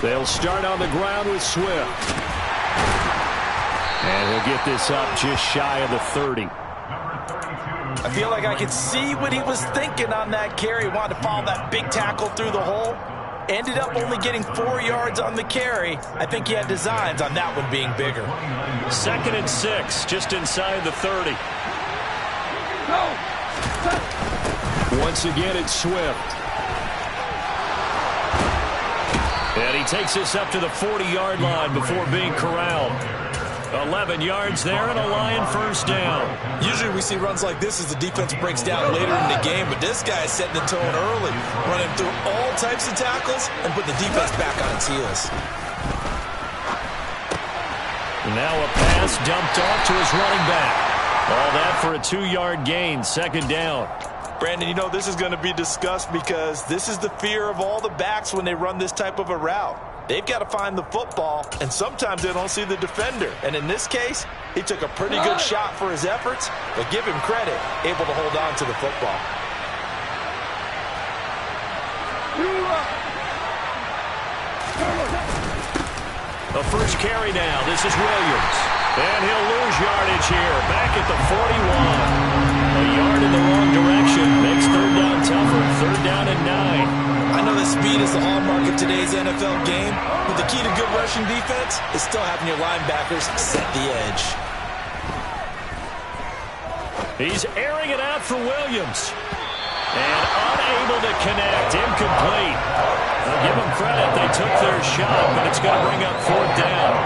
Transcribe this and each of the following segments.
They'll start on the ground with Swift. And he'll get this up just shy of the 30. I feel like I could see what he was thinking on that carry. He wanted to follow that big tackle through the hole. Ended up only getting 4 yards on the carry. I think he had designs on that one being bigger. 2nd and 6, just inside the 30. Once again, it's Swift. And he takes this up to the 40-yard line before being corralled. 11 yards there and a Lion first down. Usually we see runs like this as the defense breaks down later in the game, but this guy is setting the tone early, running through all types of tackles and putting the defense back on its heels. Now a pass dumped off to his running back. All that for a 2-yard gain, 2nd down. Brandon, you know this is going to be discussed because this is the fear of all the backs when they run this type of a route. They've got to find the football, and sometimes they don't see the defender. And in this case, he took a pretty good shot for his efforts, but give him credit, able to hold on to the football. The first carry now. This is Williams. And he'll lose yardage here. Back at the 41. A yard in the wrong direction. Makes 3rd down tougher. 3rd down and 9. I know that speed is the hallmark of today's NFL game, but the key to good rushing defense is still having your linebackers set the edge. He's airing it out for Williams. And unable to connect. Incomplete. I'll give them credit. They took their shot, but it's going to bring up 4th down.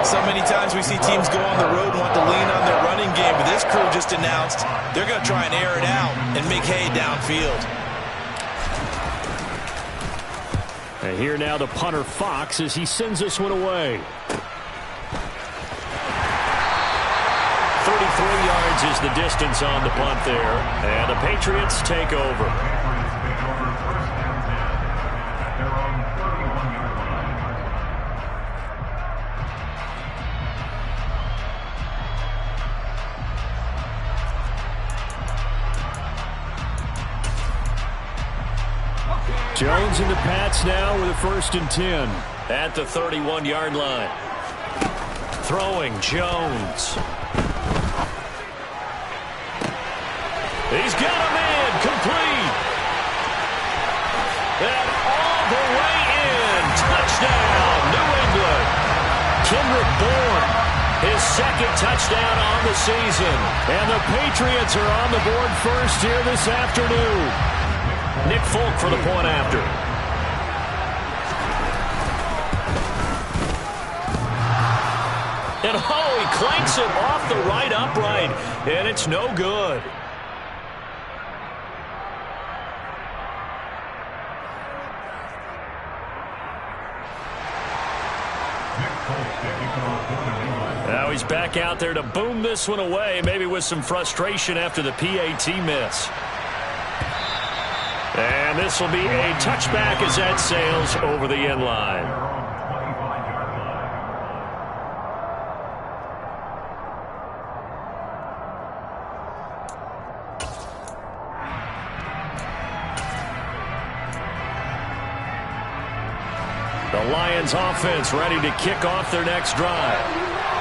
So many times we see teams go on the road and want to lean on their running game, but this crew just announced they're going to try and air it out and make hay downfield. And here now the punter Fox as he sends this one away. 33 yards is the distance on the punt there. And the Patriots take over. Jones in the Pats now with a 1st and 10 at the 31-yard line. Throwing Jones. He's got a man complete. And all the way in. Touchdown, New England. Kendrick Bourne, his 2nd touchdown on the season. And the Patriots are on the board first here this afternoon. Nick Folk for the point after. And he clanks it off the right upright, and it's no good. Now he's back out there to boom this one away, maybe with some frustration after the PAT miss. And this will be a touchback as that sails over the end line. The Lions offense ready to kick off their next drive.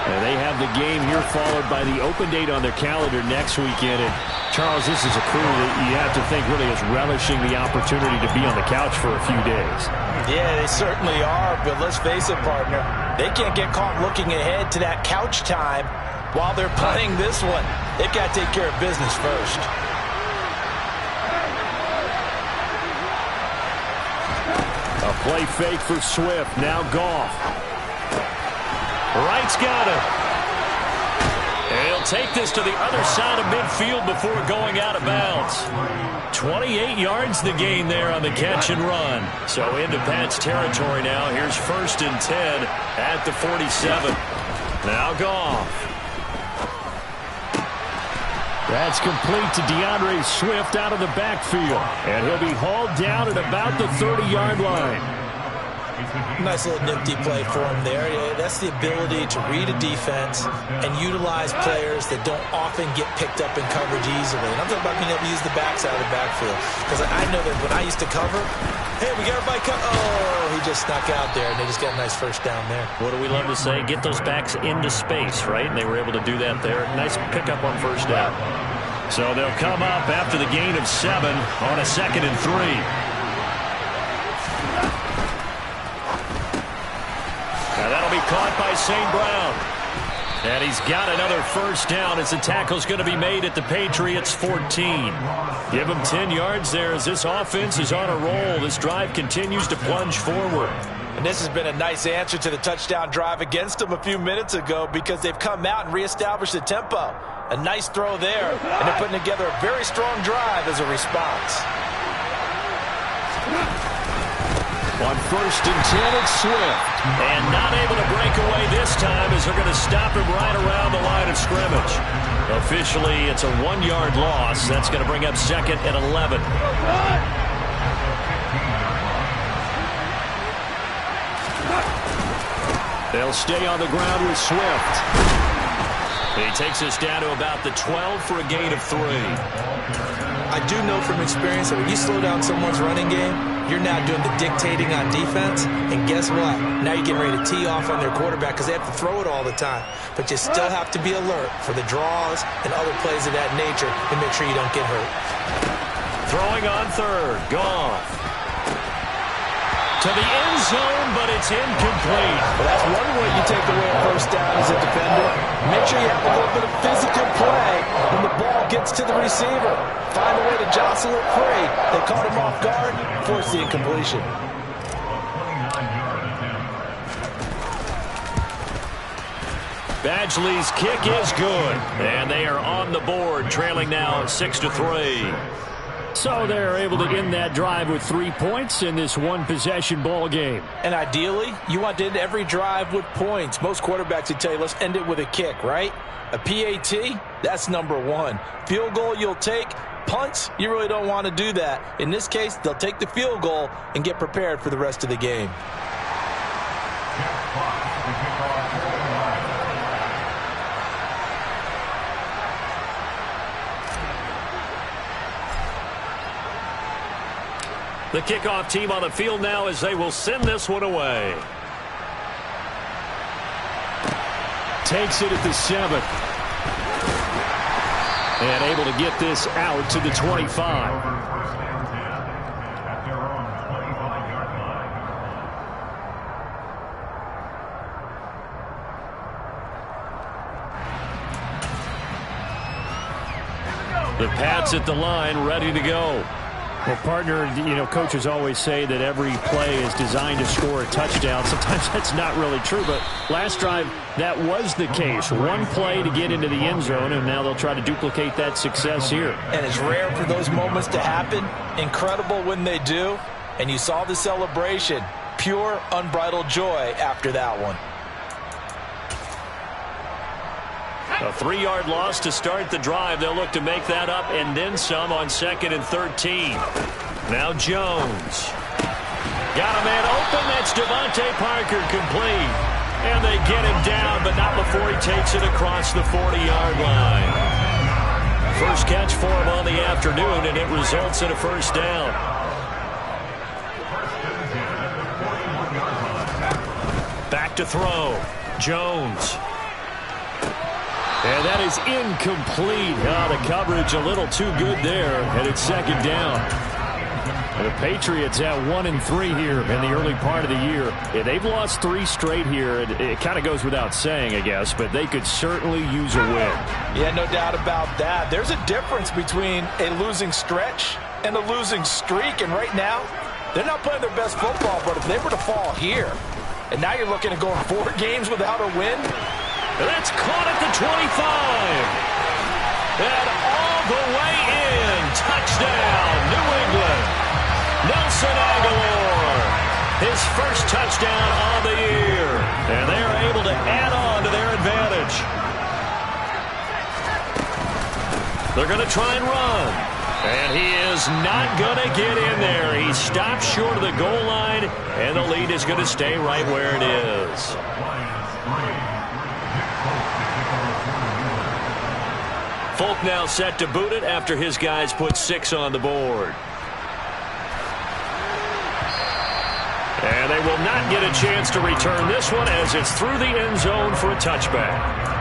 And they have the game here followed by the open date on their calendar next weekend. And Charles, this is a crew that you have to think really is relishing the opportunity to be on the couch for a few days. Yeah, they certainly are, but let's face it, partner. They can't get caught looking ahead to that couch time while they're playing this one. They've got to take care of business first. A play fake for Swift. Now Goff. Wright's got it. And he'll take this to the other side of midfield before going out of bounds. 28 yards the gain there on the catch and run. So into Pat's territory now. Here's 1st and 10 at the 47. Now Goff. That's complete to DeAndre Swift out of the backfield. And he'll be hauled down at about the 30-yard line. Nice little nifty play for him there. Yeah, that's the ability to read a defense and utilize players that don't often get picked up in coverage easily. And I'm talking about being able to use the backside of the backfield. Because I know that when I used to cover, Hey, we got everybody come. Oh, he just snuck out there, and they just got a nice first down there. What do we love to say? Get those backs into space, right? And they were able to do that there. Nice pickup on first down. So they'll come up after the gain of 7 on a 2nd and 3. Now that'll be caught by St. Brown. And he's got another first down as the tackle's going to be made at the Patriots 14. Give him 10 yards there as this offense is on a roll. This drive continues to plunge forward. And this has been a nice answer to the touchdown drive against them a few minutes ago because they've come out and reestablished the tempo. A nice throw there, and they're putting together a very strong drive as a response. On 1st and 10, it's Swift. And not able to break away this time as they're going to stop him right around the line of scrimmage. Officially, it's a 1-yard loss. That's going to bring up 2nd and 11. They'll stay on the ground with Swift. He takes us down to about the 12 for a gain of 3. I do know from experience that when you slow down someone's running game, you're now doing the dictating on defense. And guess what? Now you're getting ready to tee off on their quarterback because they have to throw it all the time. But you still have to be alert for the draws and other plays of that nature to make sure you don't get hurt. Throwing on 3rd. Goff. To the end zone, but it's incomplete. Well, that's one way you take away a first down as a defender. Make sure you have a little bit of physical play when the ball gets to the receiver. Find a way to jostle it free. They caught him off guard, force the incompletion. Badgley's kick is good, and they are on the board, trailing now 6-3. So they're able to end that drive with 3 points in this one-possession ball game. And ideally, you want to end every drive with points. Most quarterbacks would tell you, let's end it with a kick, right? A PAT, that's number 1. Field goal you'll take. Punts, you really don't want to do that. In this case, they'll take the field goal and get prepared for the rest of the game. The kickoff team on the field now as they will send this one away. Takes it at the 7th. And able to get this out to the 25. The Pats at the line, ready to go. Well, partner, coaches always say that every play is designed to score a touchdown. Sometimes that's not really true, but last drive, that was the case. One play to get into the end zone, and now they'll try to duplicate that success here. And it's rare for those moments to happen. Incredible when they do. And you saw the celebration. Pure, unbridled joy after that one. A 3-yard loss to start the drive. They'll look to make that up and then some on 2nd and 13. Now Jones. Got a man open. That's Devontae Parker complete. And they get him down, but not before he takes it across the 40-yard line. First catch for him on the afternoon, and it results in a first down. Back to throw. Jones. And that is incomplete. The coverage a little too good there, and it's 2nd down. And the Patriots at 1-3 here in the early part of the year. Yeah, they've lost 3 straight here. It kind of goes without saying, I guess, but they could certainly use a win. Yeah, no doubt about that. There's a difference between a losing stretch and a losing streak, and right now, they're not playing their best football, but if they were to fall here, and now you're looking at going 4 games without a win, that's caught at the 25. And all the way in. Touchdown, New England. Nelson Aguilar. His first touchdown on the year. And they are able to add on to their advantage. They're going to try and run. And he is not going to get in there. He stops short of the goal line. And the lead is going to stay right where it is. Folk now set to boot it after his guys put 6 on the board. they will not get a chance to return this one as it's through the end zone for a touchback.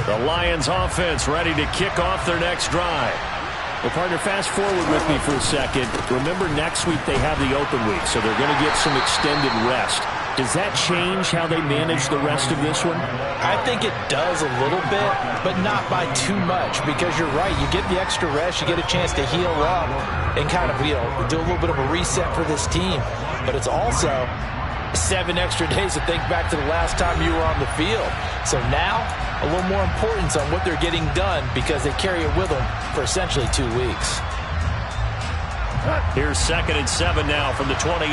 The Lions offense ready to kick off their next drive. Well, partner, fast forward with me for a second. Remember, next week they have the open week, so they're going to get some extended rest. Does that change how they manage the rest of this one? I think it does a little bit, but not by too much, because you're right. You get the extra rest, you get a chance to heal up and kind of, do a little bit of a reset for this team. But it's also 7 extra days to think back to the last time you were on the field. So now, a little more importance on what they're getting done because they carry it with them for essentially 2 weeks. Here's 2nd and 7 now from the 28.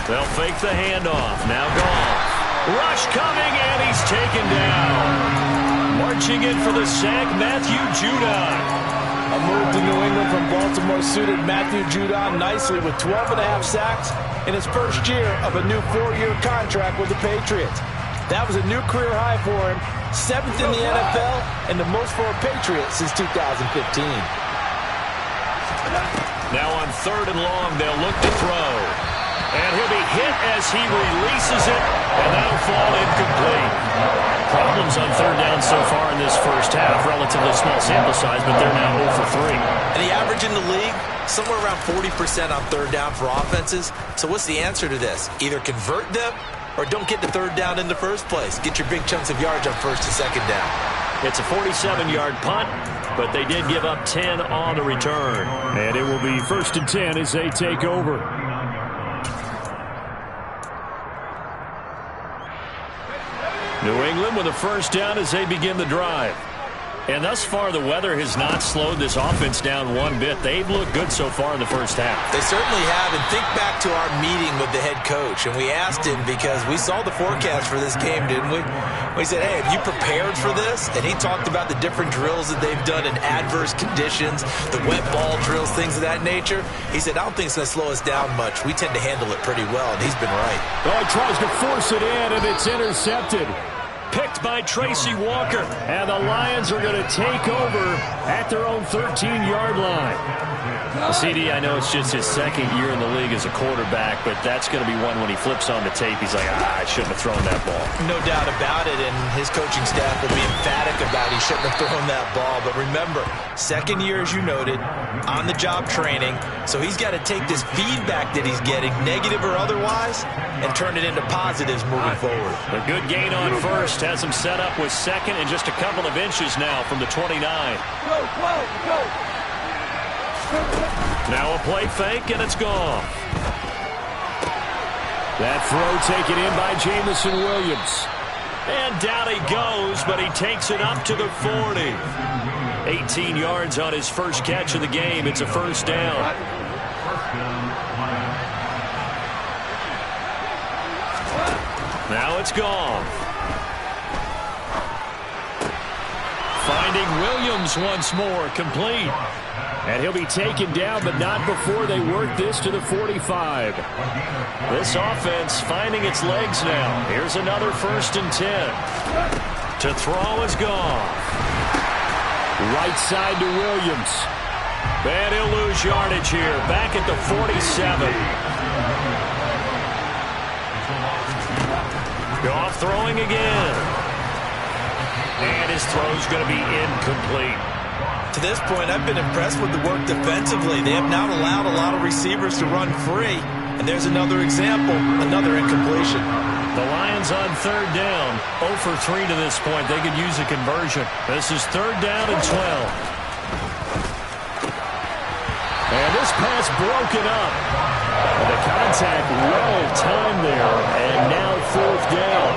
They'll fake the handoff. Now Goff. Rush coming, and he's taken down. Marching in for the sack, Matthew Judon. A move to New England from Baltimore suited Matthew Judon nicely with 12.5 sacks in his first year of a new 4-year contract with the Patriots. That was a new career high for him, 7th in the NFL, and the most for a Patriot since 2015. Now on 3rd and long, they'll look to throw. And he'll be hit as he releases it, and that'll fall incomplete. Problems on 3rd down so far in this first half. Relatively small sample size, but they're now 0 for 3. And the average in the league, somewhere around 40% on 3rd down for offenses. So what's the answer to this? Either convert them or don't get to 3rd down in the first place. Get your big chunks of yards on 1st and 2nd down. It's a 47-yard punt, but they did give up 10 on the return. And it will be 1st and 10 as they take over. New England with a 1st down as they begin the drive. And thus far, the weather has not slowed this offense down one bit. They've looked good so far in the first half. They certainly have. And think back to our meeting with the head coach. And we asked him because we saw the forecast for this game, didn't we? We said, hey, have you prepared for this? And he talked about the different drills that they've done in adverse conditions, the wet ball drills, things of that nature. He said, I don't think it's going to slow us down much. We tend to handle it pretty well, and he's been right. Oh, he tries to force it in, and it's intercepted. Picked by Tracy Walker. And the Lions are going to take over at their own 13-yard line. CD, I know it's just his 2nd year in the league as a quarterback, but that's going to be one when he flips on the tape, he's like, I shouldn't have thrown that ball. No doubt about it, and his coaching staff will be emphatic about he shouldn't have thrown that ball. But remember, 2nd year, as you noted, on-the-job training, so he's got to take this feedback that he's getting, negative or otherwise, and turn it into positives moving forward. A good gain on 1st has him set up with 2nd and just a couple of inches now from the 29. Go. Now a play fake, and it's gone. That throw taken in by Jamison Williams. And down he goes, but he takes it up to the 40. 18 yards on his first catch of the game. It's a 1st down. Now it's gone. Finding Williams once more, complete. And he'll be taken down, but not before they work this to the 45. This offense finding its legs now. Here's another 1st and 10. To throw is gone. Right side to Williams. And he'll lose yardage here. Back at the 47. Goff throwing again. And his throw's going to be incomplete. To this point, I've been impressed with the work defensively. They have not allowed a lot of receivers to run free. And there's another example, another incompletion. The Lions on 3rd down, 0 for 3 to this point. They could use a conversion. This is 3rd down and 12. And this pass broken up. And the contact well timed there, and now 4th down.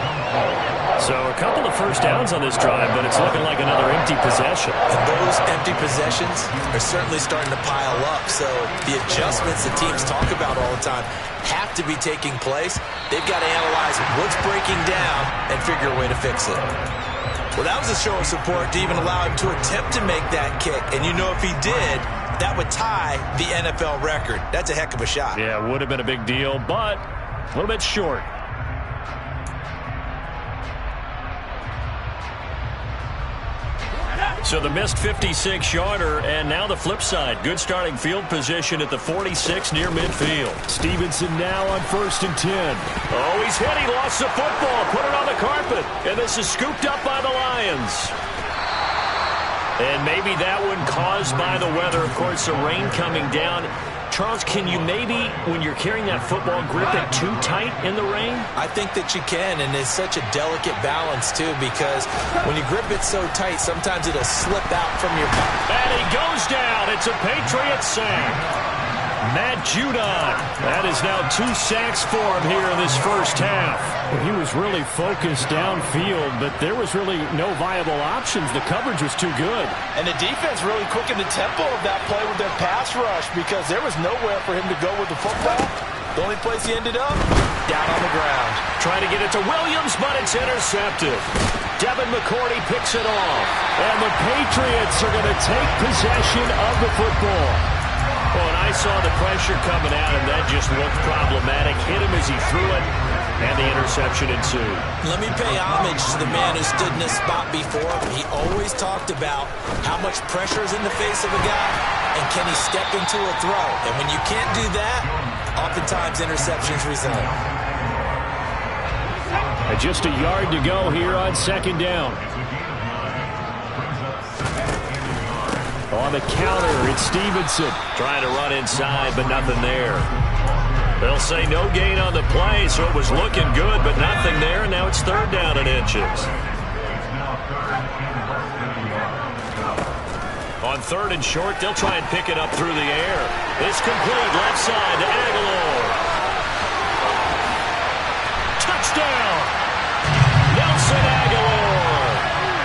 So a couple of first downs on this drive, but it's looking like another empty possession. And those empty possessions are certainly starting to pile up. So the adjustments that teams talk about all the time have to be taking place. They've got to analyze what's breaking down and figure a way to fix it. Well, that was a show of support to even allow him to attempt to make that kick. And you know if he did, that would tie the NFL record. That's a heck of a shot. Yeah, it would have been a big deal, but a little bit short. So the missed 56-yarder, and now the flip side. Good starting field position at the 46 near midfield. Stevenson now on 1st and 10. Oh, he's hit. He lost the football. Put it on the carpet. And this is scooped up by the Lions. And maybe that one caused by the weather. Of course, the rain coming down. Charles, can you maybe, when you're carrying that football, grip it too tight in the rain? I think that you can, and it's such a delicate balance, too, because when you grip it so tight, sometimes it'll slip out from your back. And he goes down. It's a Patriot sack. Matt Judon. That is now 2 sacks for him here in this first half. Well, he was really focused downfield, but there was really no viable options. The coverage was too good. And the defense really quickened the tempo of that play with their pass rush because there was nowhere for him to go with the football. The only place he ended up, down on the ground. Trying to get it to Williams, but it's intercepted. Devin McCourty picks it off. And the Patriots are going to take possession of the football. Oh, and I saw the pressure coming out, and that just looked problematic. Hit him as he threw it, and the interception ensued. Let me pay homage to the man who stood in this spot before. He always talked about how much pressure is in the face of a guy, and can he step into a throw. And when you can't do that, oftentimes interceptions result. Just a yard to go here on 2nd down. On the counter, it's Stevenson. Trying to run inside, but nothing there. They'll say no gain on the play, so it was looking good, but nothing there, and now it's 3rd down and inches. On 3rd and short, they'll try and pick it up through the air. It's complete, left side to Aguilar. Touchdown! Nelson Aguilar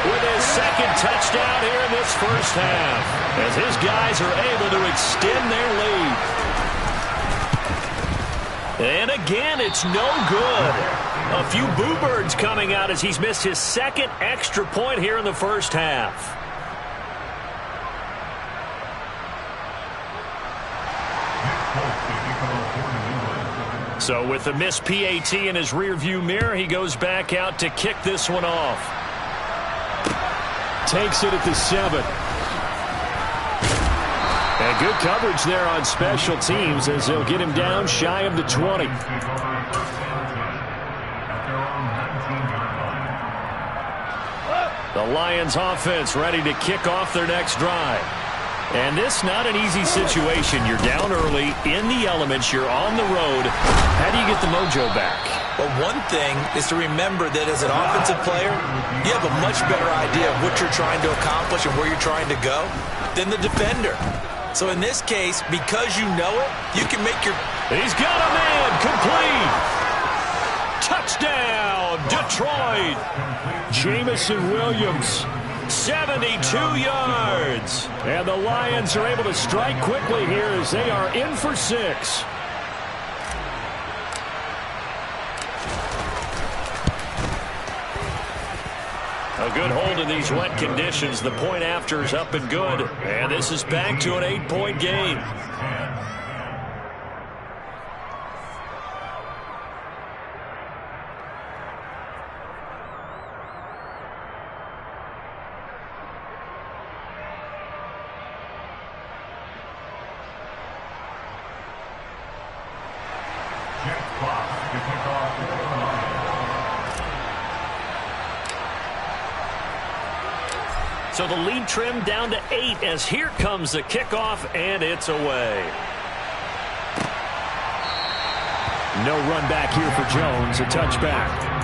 with his 2nd touchdown here in this first half, as his guys are able to extend their lead. And again, it's no good. A few boo birds coming out as he's missed his 2nd extra point here in the first half. So with the missed PAT in his rearview mirror, he goes back out to kick this one off. Takes it at the 7. And good coverage there on special teams as they'll get him down shy of the 20. The Lions offense ready to kick off their next drive. And this not an easy situation. You're down early, in the elements, you're on the road. How do you get the mojo back? Well, one thing is to remember that as an offensive player, you have a much better idea of what you're trying to accomplish and where you're trying to go than the defender. So in this case, because you know it, you can make your... He's got a man, complete. Touchdown, Detroit. Jamison Williams. 72 yards. And the Lions are able to strike quickly here as they are in for 6. A good hold in these wet conditions. The point after is up and good. And this is back to an 8-point game. So the lead trimmed down to 8 as here comes the kickoff, and it's away. No run back here for Jones, a touchback.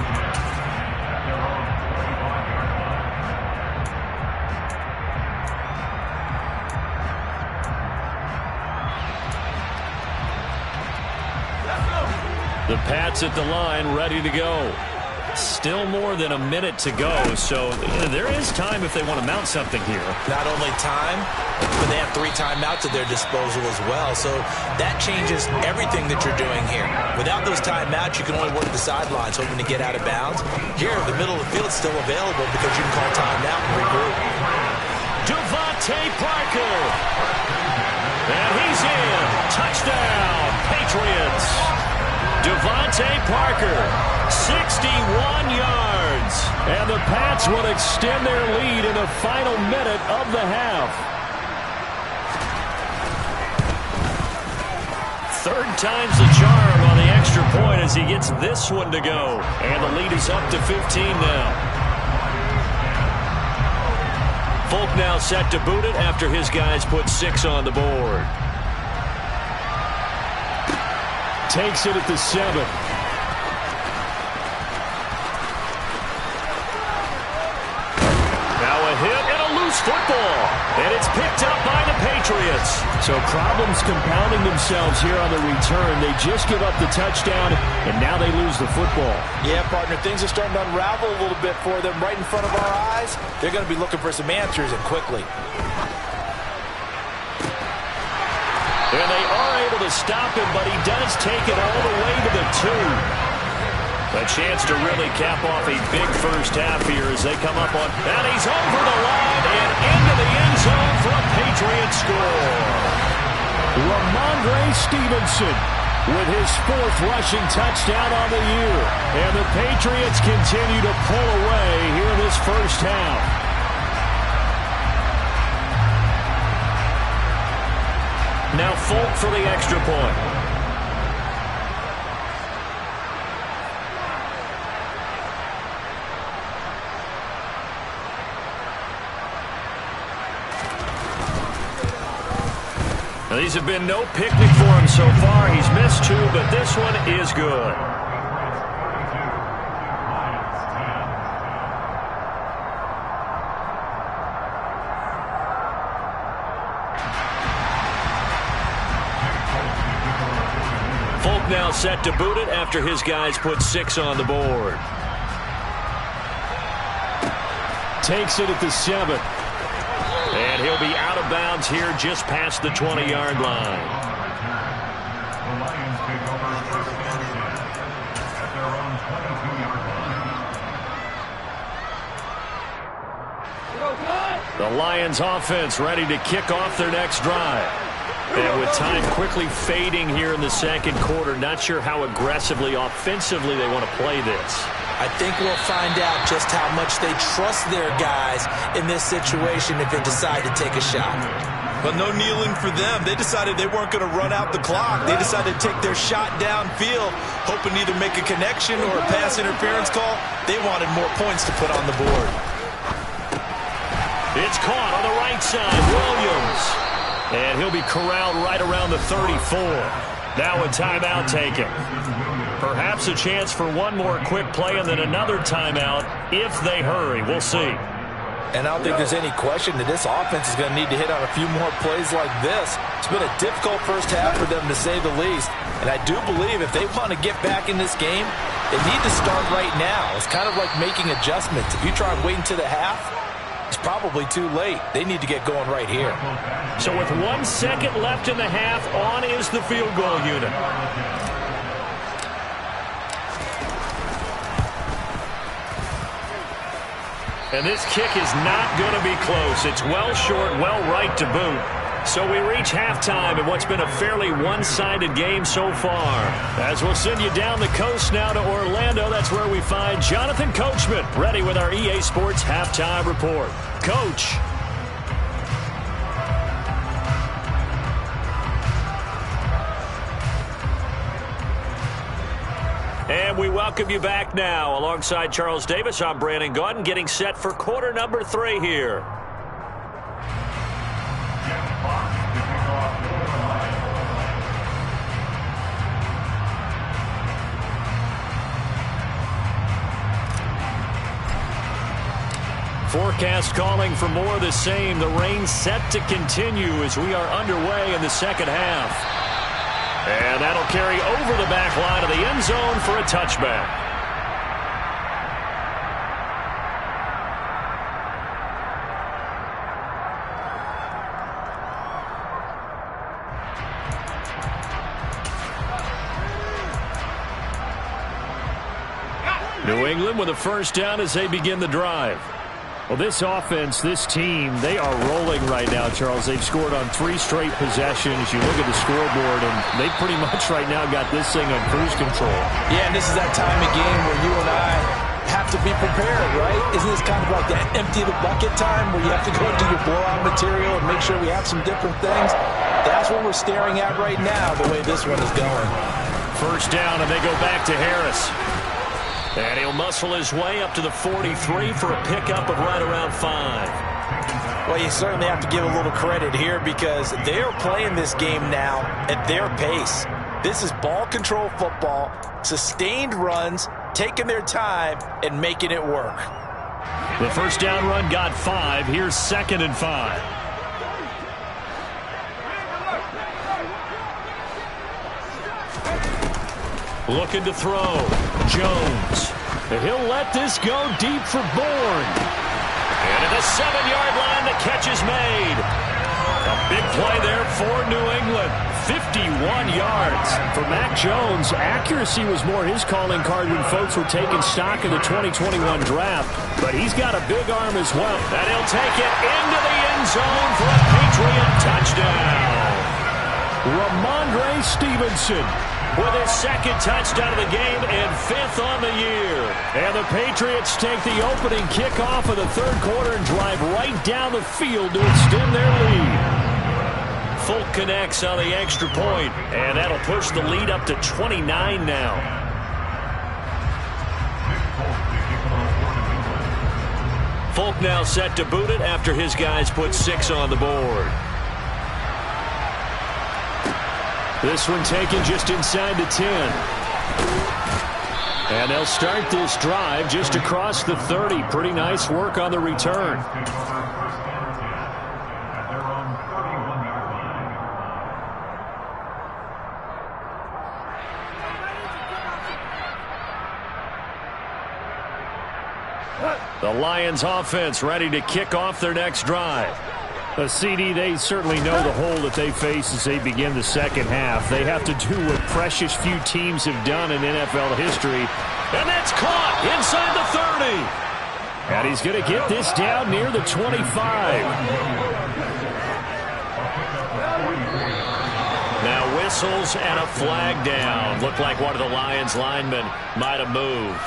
The Pats at the line, ready to go. Still more than a minute to go, so there is time if they want to mount something here. Not only time, but they have 3 timeouts at their disposal as well, so that changes everything that you're doing here. Without those timeouts, you can only work the sidelines, hoping to get out of bounds. Here, the middle of the field is still available because you can call timeout and regroup. Devontae Parker. And he's in. Touchdown, Patriots. Devontae Parker, 61 yards. And the Pats will extend their lead in the final minute of the half. Third time's the charm on the extra point as he gets this one to go. And the lead is up to 15 now. Folk now set to boot it after his guys put 6 on the board. Takes it at the 7. Now a hit and a loose football. And it's picked up by the Patriots. So problems compounding themselves here on the return. They just give up the touchdown, and now they lose the football. Yeah, partner, things are starting to unravel a little bit for them right in front of our eyes. They're going to be looking for some answers, and quickly. And they are able to stop him, but he does take it all the way to the 2. A chance to really cap off a big first half here as they come up on. And he's over the line and into the end zone for a Patriot score. Ramondre Stevenson with his 4th rushing touchdown on the year. And the Patriots continue to pull away here in this first half. Now Folk for the extra point. Now, these have been no picnic for him so far. He's missed 2, but this one is good. Now set to boot it after his guys put 6 on the board. Takes it at the 7. And he'll be out of bounds here just past the 20-yard line. The Lions offense ready to kick off their next drive. And with time quickly fading here in the second quarter, not sure how aggressively, offensively they want to play this. I think we'll find out just how much they trust their guys in this situation if they decide to take a shot. But no kneeling for them. They decided they weren't going to run out the clock. They decided to take their shot downfield, hoping to either make a connection or a pass interference call. They wanted more points to put on the board. It's caught on the right side. Williams. And he'll be corralled right around the 34. Now a timeout taken. Perhaps a chance for one more quick play and then another timeout if they hurry. We'll see. And I don't think there's any question that this offense is going to need to hit on a few more plays like this. It's been a difficult first half for them, to say the least. And I do believe if they want to get back in this game, they need to start right now. It's kind of like making adjustments. If you try and wait until the half, it's probably too late. They need to get going right here. So with 1 second left in the half, on is the field goal unit. And this kick is not going to be close. It's well short, well right to boot. So we reach halftime in what's been a fairly one-sided game so far. As we'll send you down the coast now to Orlando, that's where we find Jonathan Coachman, ready with our EA Sports Halftime Report. Coach. And we welcome you back now. Alongside Charles Davis, I'm Brandon Gaudin, getting set for quarter number 3 here. Forecast calling for more of the same. The rain set to continue as we are underway in the second half. And that'll carry over the back line of the end zone for a touchback. New England with a first down as they begin the drive. Well, this offense, this team, they are rolling right now, Charles. They've scored on 3 straight possessions. You look at the scoreboard, and they pretty much right now got this thing on cruise control. Yeah, and this is that time of game where you and I have to be prepared, right? Isn't this kind of like that empty the bucket time where you have to go into your blowout material and make sure we have some different things? That's what we're staring at right now, the way this one is going. First down, and they go back to Harris. And he'll muscle his way up to the 43 for a pickup of right around 5. Well, you certainly have to give a little credit here because they are playing this game now at their pace. This is ball control football, sustained runs, taking their time, and making it work. The first down run got 5. Here's 2nd and 5. Looking to throw. Jones. And he'll let this go deep for Bourne. And at the 7-yard line, the catch is made. A big play there for New England. 51 yards. For Mac Jones, accuracy was more his calling card when folks were taking stock of the 2021 draft. But he's got a big arm as well. And he'll take it into the end zone for a Patriot touchdown. Ramondre Stevenson with his 2nd touchdown of the game and 5th on the year. And the Patriots take the opening kickoff of the 3rd quarter and drive right down the field to extend their lead. Folk connects on the extra point, and that'll push the lead up to 29 now. Folk now set to boot it after his guys put 6 on the board. This one taken just inside the 10. And they'll start this drive just across the 30. Pretty nice work on the return. The Lions offense ready to kick off their next drive. A CD, they certainly know the hole that they face as they begin the second half. They have to do what precious few teams have done in NFL history. And that's caught inside the 30. And he's going to get this down near the 25. Now whistles and a flag down. Looked like one of the Lions linemen might have moved.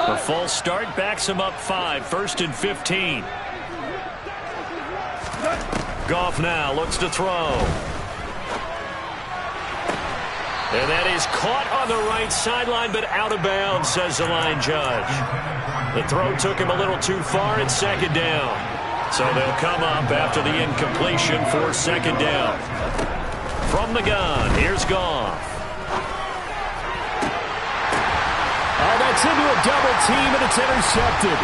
The false start backs him up 5. 1st and 15. Goff now looks to throw. And that is caught on the right sideline, but out of bounds, says the line judge. The throw took him a little too far at 2nd down. So they'll come up after the incompletion for 2nd down. From the gun, here's Goff. It's into a double team, and it's intercepted.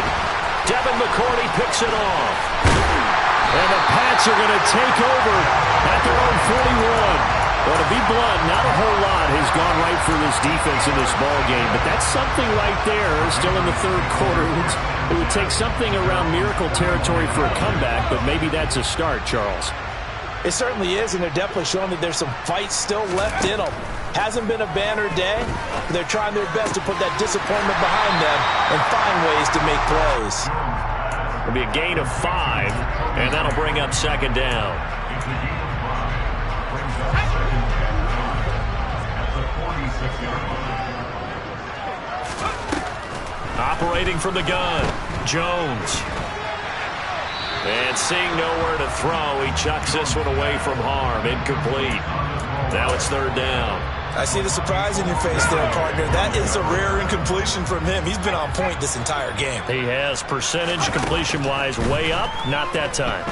Devin McCourty picks it off. And the Pats are going to take over at their own 41. Well, to be blunt, not a whole lot has gone right for this defense in this ball game, but that's something right there still in the 3rd quarter. It would take something around miracle territory for a comeback, but maybe that's a start, Charles. It certainly is, and they're definitely showing that there's some fight still left in them. Hasn't been a banner day, but they're trying their best to put that disappointment behind them and find ways to make plays. It'll be a gain of 5, and that'll bring up 2nd down. Operating from the gun, Jones. And seeing nowhere to throw, he chucks this one away from harm. Incomplete. Now it's 3rd down. I see the surprise in your face there, partner. That is a rare incompletion from him. He's been on point this entire game. He has percentage completion-wise way up. Not that time.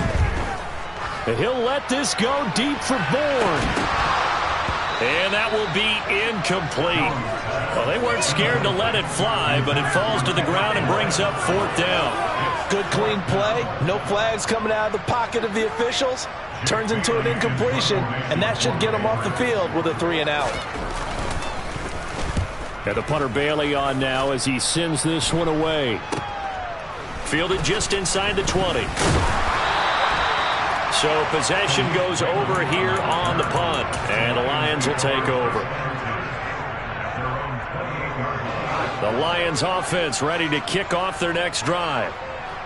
And he'll let this go deep for Bourne. And that will be incomplete. Well, they weren't scared to let it fly, but it falls to the ground and brings up 4th down. Good, clean play. No flags coming out of the pocket of the officials. Turns into an incompletion, and that should get them off the field with a 3-and-out. And the punter Bailey on now as he sends this one away. Fielded just inside the 20. So possession goes over here on the punt, and the Lions will take over. The Lions offense ready to kick off their next drive.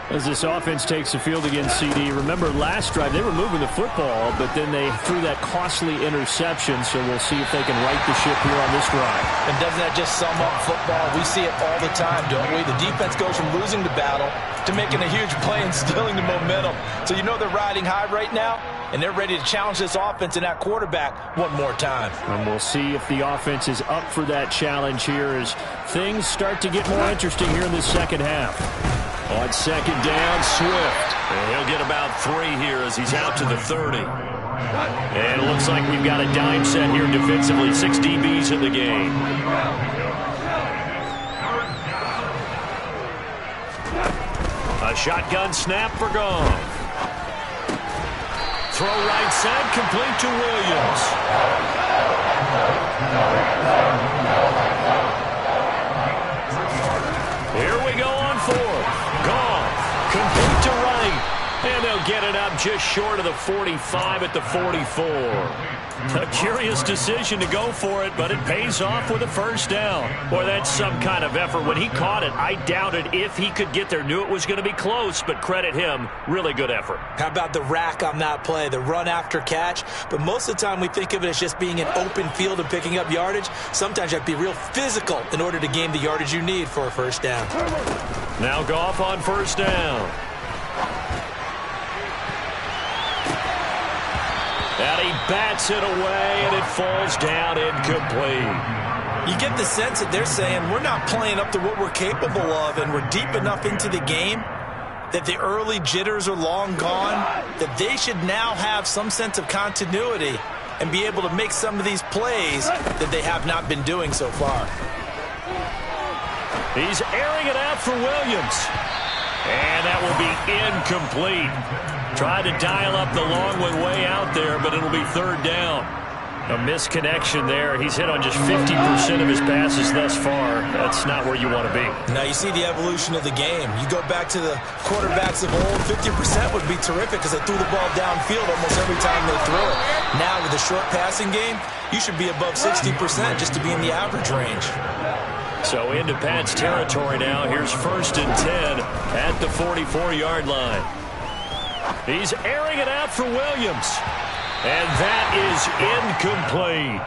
As this offense takes the field against CD, remember last drive they were moving the football, but then they threw that costly interception, so we'll see if they can right the ship here on this drive. And doesn't that just sum up football? We see it all the time, don't we? The defense goes from losing the battle to making a huge play and stealing the momentum. So you know they're riding high right now, and they're ready to challenge this offense and that quarterback one more time. And we'll see if the offense is up for that challenge here as things start to get more interesting here in the second half. On 2nd down, Swift. And he'll get about 3 here as he's out to the 30. And it looks like we've got a dime set here defensively. 6 DBs in the game. A shotgun snap for Gone. Throw right side, complete to Williams. Here we go on 4th. Gone. Complete to right. And they'll get it up just short of the 45 at the 44. A curious decision to go for it, but it pays off with a 1st down. Boy, that's some kind of effort. When he caught it, I doubted if he could get there. Knew it was going to be close, but credit him. Really good effort. How about the rack on that play, the run after catch? But most of the time we think of it as just being an open field and picking up yardage. Sometimes you have to be real physical in order to gain the yardage you need for a 1st down. Now Goff on 1st down. And he bats it away, and it falls down incomplete. You get the sense that they're saying we're not playing up to what we're capable of, and we're deep enough into the game that the early jitters are long gone, that they should now have some sense of continuity and be able to make some of these plays that they have not been doing so far. He's airing it out for Williams. And that will be incomplete. Tried to dial up the long one way out there, but it'll be 3rd down. A misconnection there. He's hit on just 50% of his passes thus far. That's not where you want to be. Now you see the evolution of the game. You go back to the quarterbacks of old, 50% would be terrific because they threw the ball downfield almost every time they threw it. Now with the short passing game, you should be above 60% just to be in the average range. So into Pat's territory now. Here's 1st and 10 at the 44-yard line. He's airing it out for Williams. And that is incomplete.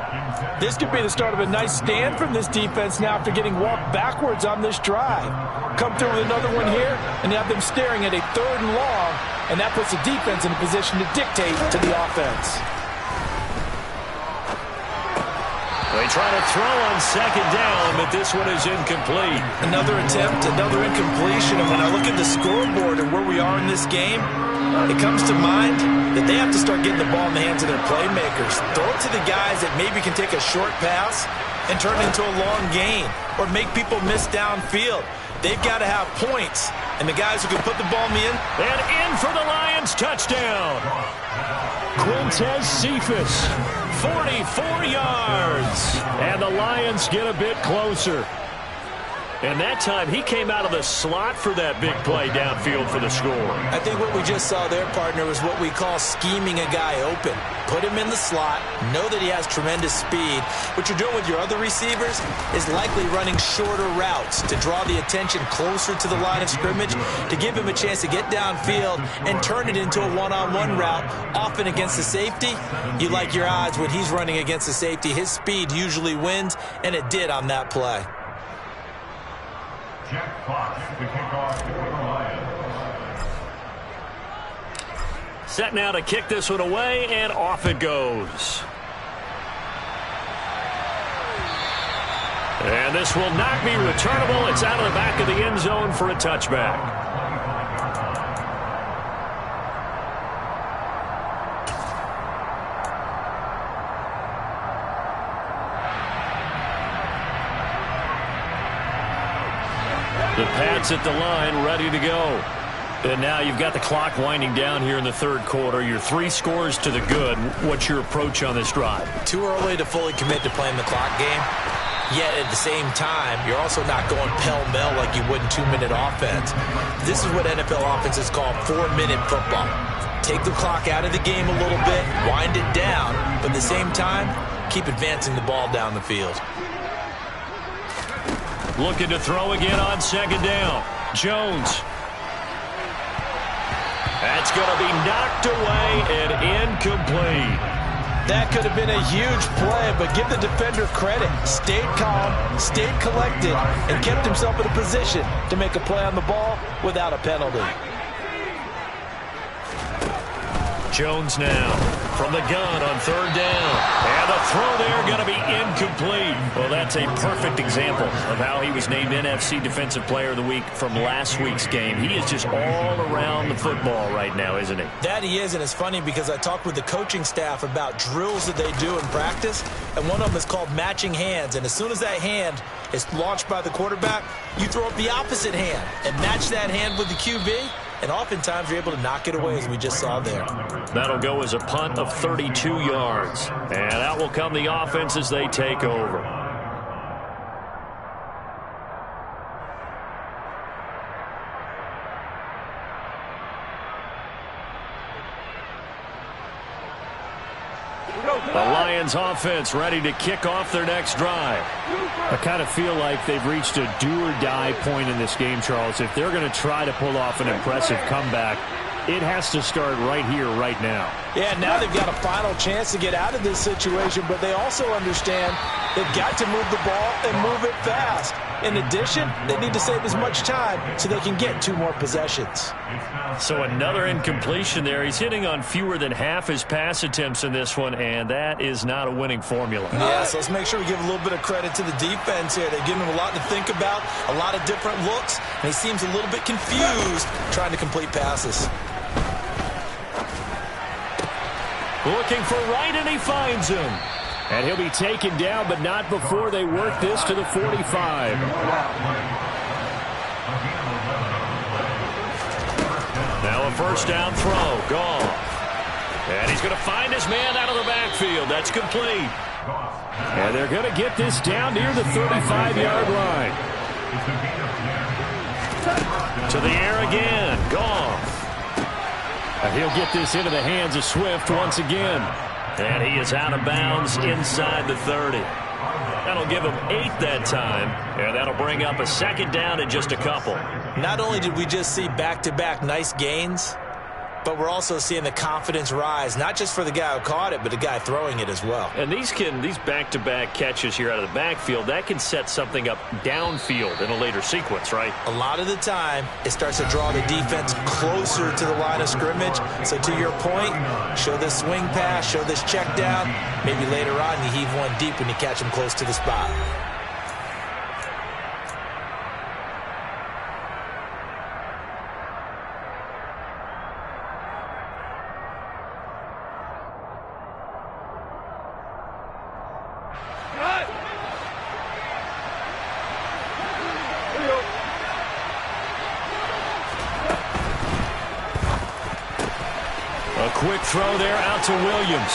This could be the start of a nice stand from this defense now after getting walked backwards on this drive. Come through with another one here, and have them staring at a 3rd and long, and that puts the defense in a position to dictate to the offense. They try to throw on 2nd down, but this one is incomplete. Another attempt, another incompletion, and when I look at the scoreboard and where we are in this game, it comes to mind that they have to start getting the ball in the hands of their playmakers. Throw it to the guys that maybe can take a short pass and turn it into a long gain or make people miss downfield. They've got to have points, and the guys who can put the ball in. And in for the Lions, touchdown. Quintez Cephas, 44 yards. And the Lions get a bit closer. And that time, he came out of the slot for that big play downfield for the score. I think what we just saw there, partner, was what we call scheming a guy open. Put him in the slot, know that he has tremendous speed. What you're doing with your other receivers is likely running shorter routes to draw the attention closer to the line of scrimmage, to give him a chance to get downfield and turn it into a one-on-one route, often against the safety. You like your odds when he's running against the safety. His speed usually wins, and it did on that play. Jack Fox, the kickoff for the Lions. Set now to kick this one away, and off it goes. And this will not be returnable. It's out of the back of the end zone for a touchback. Pats at the line, ready to go. And now you've got the clock winding down here in the third quarter. You're 3 scores to the good. What's your approach on this drive? Too early to fully commit to playing the clock game. Yet at the same time, you're also not going pell-mell like you would in 2-minute offense. This is what NFL offenses call 4-minute football. Take the clock out of the game a little bit, wind it down, but at the same time, keep advancing the ball down the field. Looking to throw again on second down. Jones. That's going to be knocked away and incomplete. That could have been a huge play, but give the defender credit. Stayed calm, stayed collected, and kept himself in a position to make a play on the ball without a penalty. Jones now from the gun on third down. And the throw there going to be incomplete. Well, that's a perfect example of how he was named NFC Defensive Player of the Week from last week's game. He is just all around the football right now, isn't he? That he is, and it's funny because I talked with the coaching staff about drills that they do in practice, and one of them is called matching hands. And as soon as that hand is launched by the quarterback, you throw up the opposite hand and match that hand with the QB. And oftentimes you're able to knock it away, as we just saw there. That'll go as a punt of 32 yards. And out will come the offense as they take over. The Lions offense ready to kick off their next drive. I kind of feel like they've reached a do-or-die point in this game, Charles. If they're going to try to pull off an impressive comeback, it has to start right here, right now. Yeah, now they've got a final chance to get out of this situation, but they also understand they've got to move the ball and move it fast. In addition, they need to save as much time so they can get 2 more possessions. So another incompletion there. He's hitting on fewer than half his pass attempts in this one, and that is not a winning formula. Yeah, so let's make sure we give a little bit of credit to the defense here. They're giving him a lot to think about, a lot of different looks, and he seems a little bit confused trying to complete passes. Looking for Wright, and he finds him. And he'll be taken down, but not before they work this to the 45. Now a first down throw. Gone. And he's going to find his man out of the backfield. That's complete. And they're going to get this down near the 35-yard line. To the air again. Gone. And he'll get this into the hands of Swift once again. And he is out of bounds inside the 30. That'll give him 8 that time. And that'll bring up a second down in just a couple. Not only did we just see back-to-back nice gains, but we're also seeing the confidence rise, not just for the guy who caught it, but the guy throwing it as well. And these back-to-back catches here out of the backfield, that can set something up downfield in a later sequence, right? A lot of the time, it starts to draw the defense closer to the line of scrimmage. So to your point, show this swing pass, show this check down. Maybe later on you heave one deep when you catch him close to the spot. Quick throw there out to Williams.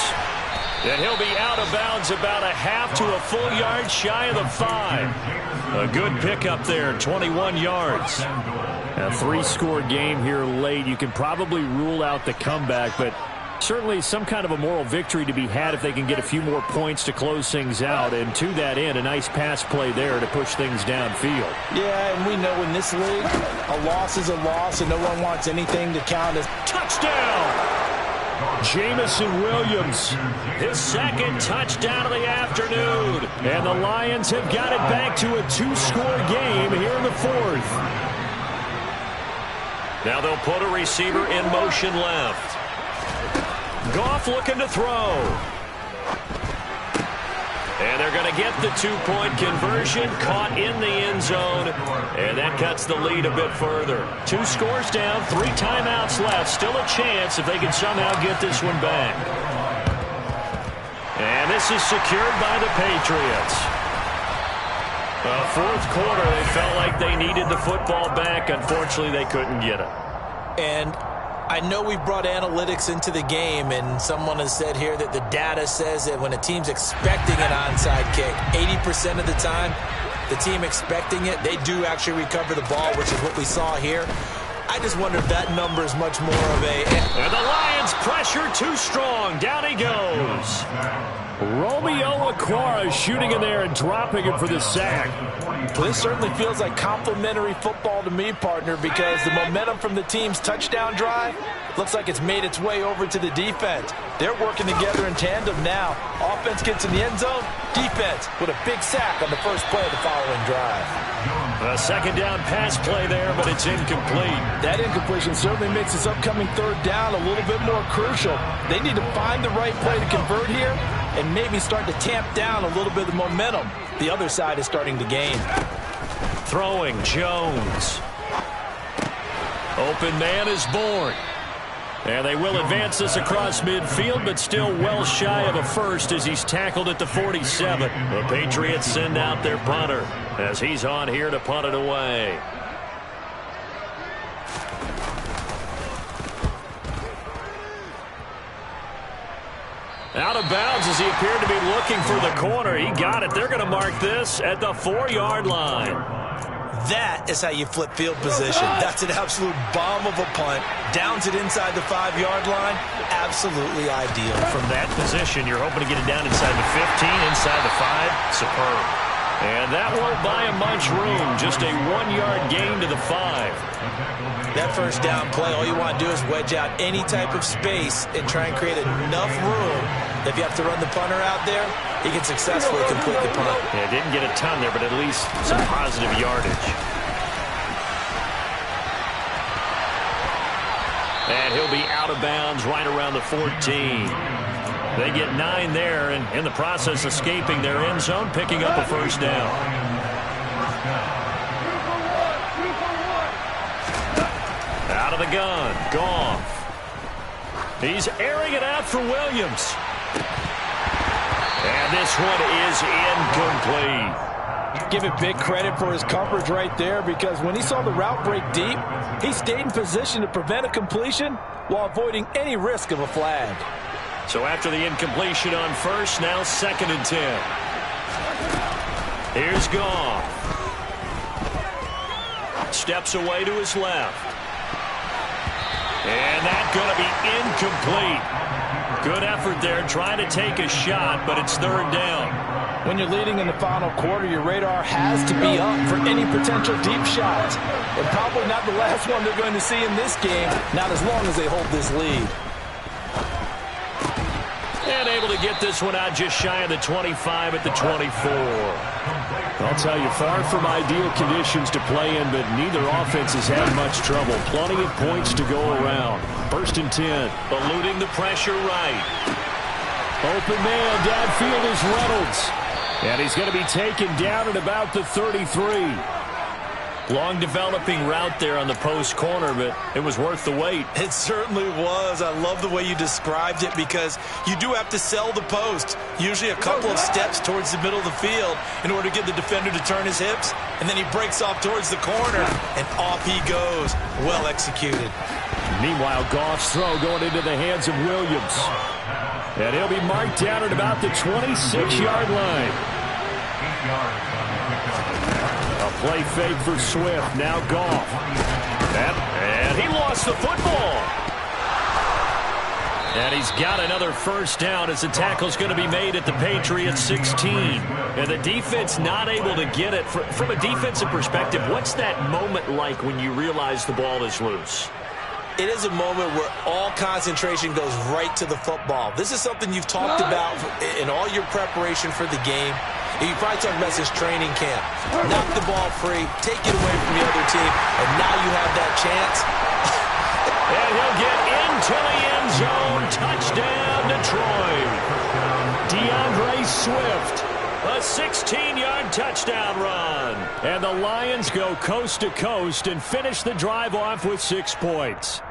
And he'll be out of bounds about a half to a full yard shy of the 5. A good pickup there, 21 yards. A 3-score game here late. You can probably rule out the comeback, but certainly some kind of a moral victory to be had if they can get a few more points to close things out. And to that end, a nice pass play there to push things downfield. Yeah, and we know in this league, a loss is a loss, and no one wants anything to count as touchdown. Jamison Williams, his second touchdown of the afternoon. And the Lions have got it back to a 2-score game here in the 4th. Now they'll put a receiver in motion left. Goff looking to throw. And they're going to get the 2-point conversion, caught in the end zone, and that cuts the lead a bit further. 2 scores down, 3 timeouts left. Still a chance if they can somehow get this one back. And this is secured by the Patriots. Fourth quarter, they felt like they needed the football back. Unfortunately, they couldn't get it. And I know we brought analytics into the game, and someone has said here that the data says that when a team's expecting an onside kick, 80% of the time, the team expecting it, they do actually recover the ball, which is what we saw here. I just wonder if that number is much more of a... And the Lions pressure too strong. Down he goes. Romeo Okwara shooting in there and dropping it for the sack. Well, this certainly feels like complimentary football to me, partner, because the momentum from the team's touchdown drive looks like it's made its way over to the defense. They're working together in tandem now. Offense gets in the end zone. Defense with a big sack on the first play of the following drive. A second down pass play there, but it's incomplete. That incompletion certainly makes this upcoming third down a little bit more crucial. They need to find the right play to convert here and maybe start to tamp down a little bit of the momentum the other side is starting to gain. Throwing, Jones. Open man is born. And they will advance this across midfield, but still well shy of a first as he's tackled at the 47. The Patriots send out their punter as he's on here to punt it away. Out of bounds as he appeared to be looking for the corner. He got it. They're going to mark this at the 4-yard line. That is how you flip field position. That's an absolute bomb of a punt. Downs it inside the 5-yard line. Absolutely ideal. From that position, you're hoping to get it down inside the 15, inside the 5. Superb. And that won't buy him much room. Just a 1-yard gain to the 5. That first down play, all you want to do is wedge out any type of space and try and create enough room. If you have to run the punter out there, he can successfully complete the punt. Yeah, didn't get a ton there, but at least some positive yardage. And he'll be out of bounds right around the 14. They get 9 there, and in the process escaping their end zone, picking up a first down. Out of the gun, Goff. He's airing it out for Williams. And this one is incomplete. Give it big credit for his coverage right there, because when he saw the route break deep, he stayed in position to prevent a completion while avoiding any risk of a flag. So after the incompletion on first, now 2nd and 10. Here's Goff. Steps away to his left. And that's going to be incomplete. Good effort there, trying to take a shot, but it's 3rd down. When you're leading in the final quarter, your radar has to be up for any potential deep shots. And probably not the last one they're going to see in this game, not as long as they hold this lead. And able to get this one out just shy of the 25 at the 24. I'll tell you, far from ideal conditions to play in, but neither offense has had much trouble. Plenty of points to go around. 1st and 10. Eluding the pressure right. Open man downfield is Reynolds. And he's going to be taken down at about the 33. Long developing route there on the post corner, but it was worth the wait. It certainly was. I love the way you described it, because you do have to sell the post. Usually a couple of steps towards the middle of the field in order to get the defender to turn his hips. And then he breaks off towards the corner, and off he goes. Well executed. Meanwhile, Goff's throw going into the hands of Williams. And he'll be marked down at about the 26-yard line. A play fake for Swift. Now Goff. And he lost the football. And he's got another first down as the tackle's going to be made at the Patriots 16. And the defense not able to get it. From a defensive perspective, what's that moment like when you realize the ball is loose? It is a moment where all concentration goes right to the football. This is something you've talked about in all your preparation for the game. You probably talked about this training camp. Knock the ball free, take it away from the other team, and now you have that chance. And he'll get into the end zone. Touchdown, Detroit. DeAndre Swift. A 16-yard touchdown run. And the Lions go coast to coast and finish the drive off with 6 points.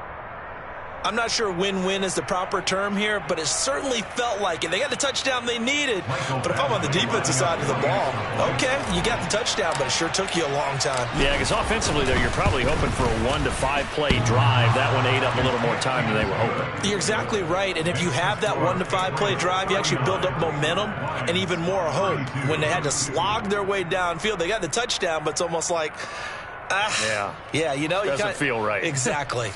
I'm not sure win-win is the proper term here, but it certainly felt like it. They got the touchdown they needed, but if I'm on the defensive side of the ball, okay, you got the touchdown, but it sure took you a long time. Yeah, because offensively, though, you're probably hoping for a 1 to 5 play drive. That one ate up a little more time than they were hoping. You're exactly right, and if you have that 1 to 5 play drive, you actually build up momentum and even more hope. When they had to slog their way downfield, they got the touchdown, but it's almost like, yeah, you know, doesn't feel right. Exactly.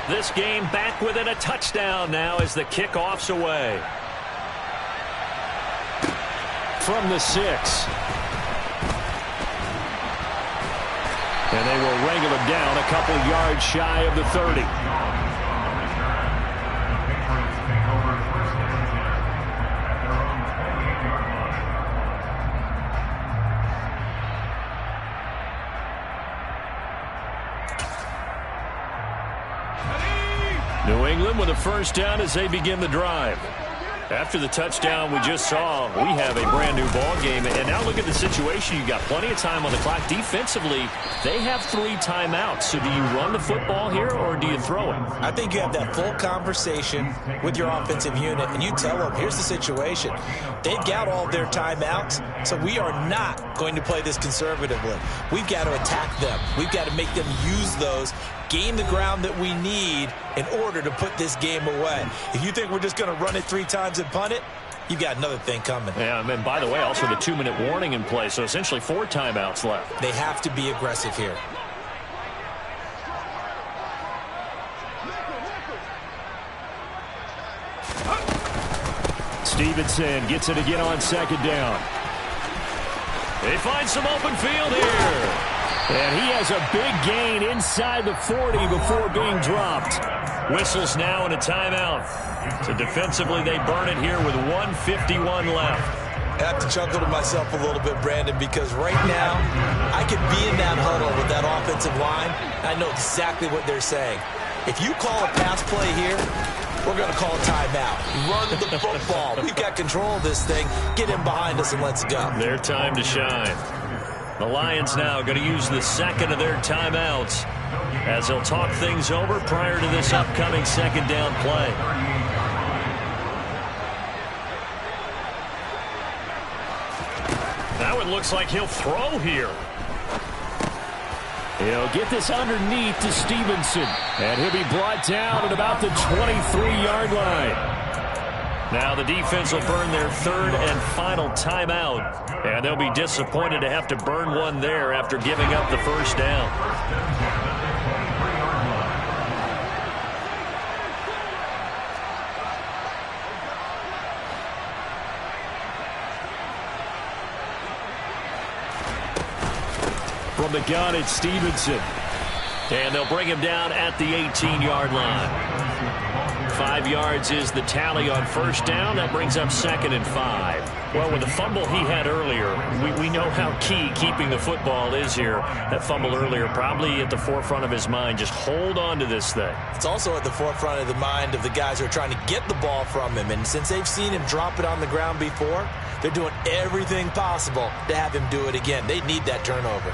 This game back within a touchdown now as the kickoff's away. From the 6. And they will wrangle him down a couple yards shy of the 30. New England with a first down as they begin the drive. After the touchdown we just saw, we have a brand new ball game. And now look at the situation. You got plenty of time on the clock. Defensively, they have 3 timeouts. So do you run the football here or do you throw it? I think you have that full conversation with your offensive unit, and you tell them, here's the situation. They've got all their timeouts, so we are not going to play this conservatively. We've got to attack them. We've got to make them use those, gain the ground that we need in order to put this game away. If you think we're just going to run it 3 times and punt it, you've got another thing coming. Yeah, and by the way, also the 2-minute warning in play, so essentially 4 timeouts left. They have to be aggressive here. Stevenson gets it again on 2nd down. They find some open field here. And he has a big gain inside the 40 before being dropped. Whistles now and a timeout. So defensively, they burn it here with 1:51 left. I have to chuckle to myself a little bit, Brandon, because right now I could be in that huddle with that offensive line. I know exactly what they're saying. If you call a pass play here, we're going to call a timeout. Run the football. We've got control of this thing. Get in behind us and let's go. Their time to shine. The Lions now going to use the second of their timeouts as they'll talk things over prior to this upcoming 2nd down play. Now it looks like he'll throw here. He'll get this underneath to Stevenson. And he'll be brought down at about the 23-yard line. Now the defense will burn their 3rd and final timeout. And they'll be disappointed to have to burn one there after giving up the first down. From the gun, it's Stevenson. And they'll bring him down at the 18-yard line. 5 yards is the tally on first down. That brings up 2nd and 5. Well, with the fumble he had earlier, we know how key keeping the football is here. That fumble earlier probably at the forefront of his mind. Just hold on to this thing. It's also at the forefront of the mind of the guys who are trying to get the ball from him. And since they've seen him drop it on the ground before, they're doing everything possible to have him do it again. They need that turnover.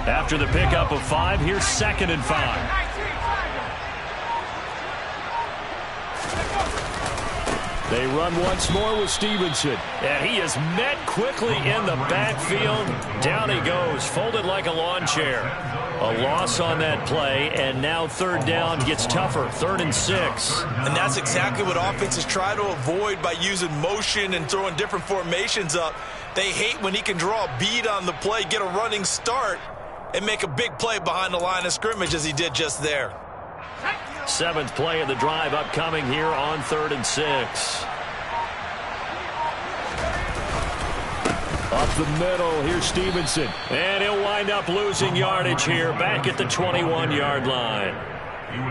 After the pickup of 5, here's 2nd and 5. They run once more with Stevenson. And he is met quickly in the backfield. Down he goes, folded like a lawn chair. A loss on that play, and now 3rd down gets tougher. 3rd and 6. And that's exactly what offenses try to avoid by using motion and throwing different formations up. They hate when he can draw a bead on the play, get a running start, and make a big play behind the line of scrimmage as he did just there. 7th play of the drive upcoming here on 3rd and 6. Up the middle, here's Stevenson. And he'll wind up losing yardage here back at the 21-yard line.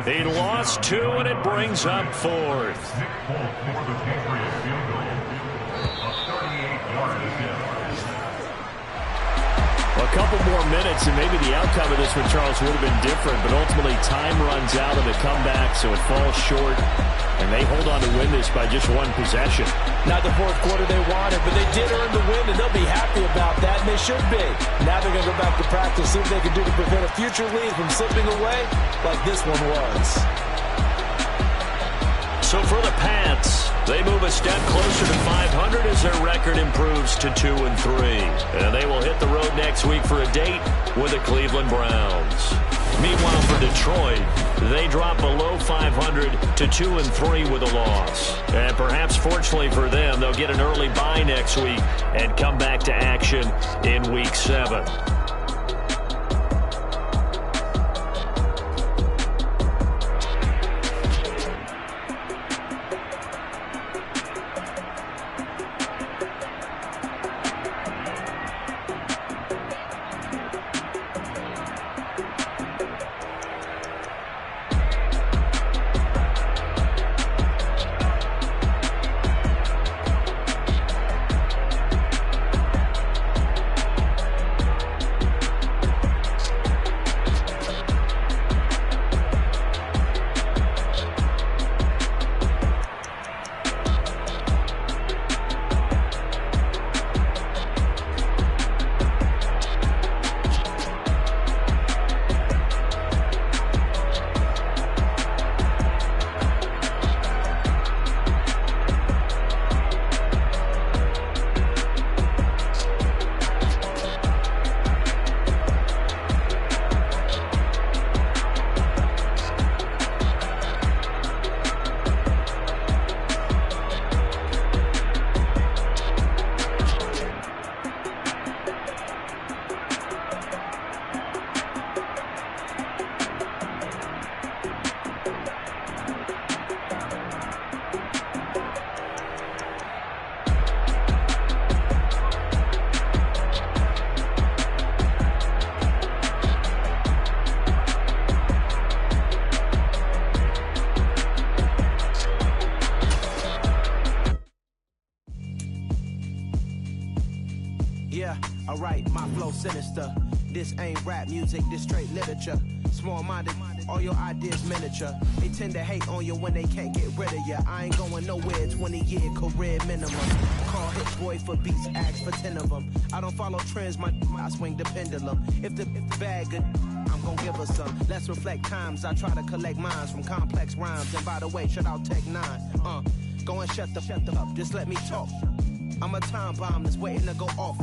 He lost 2, and it brings up 4th. A couple more minutes, and maybe the outcome of this one, Charles, would have been different, but ultimately time runs out on the comeback, so it falls short, and they hold on to win this by just one possession. Not the fourth quarter they wanted, but they did earn the win, and they'll be happy about that, and they should be. Now they're going to go back to practice, see what they can do to prevent a future lead from slipping away like this one was. So for the Pats, they move a step closer to 500 as their record improves to 2-3. And they will hit the road next week for a date with the Cleveland Browns. Meanwhile, for Detroit, they drop below 500 to 2-3 with a loss. And perhaps fortunately for them, they'll get an early bye next week and come back to action in Week 7. Yeah, alright, my flow sinister. This ain't rap music, this straight literature. Small-minded, all your ideas miniature. They tend to hate on you when they can't get rid of you. I ain't going nowhere, 20-year career minimum. Call Hit Boy for beats, ask for 10 of them. I don't follow trends, I swing the pendulum. If the bag good, I'm gon' give her some. Let's reflect times, I try to collect minds from complex rhymes. And by the way, shout out Tech 9. Go and shut the up, just let me talk. I'm a time bomb that's waiting to go off.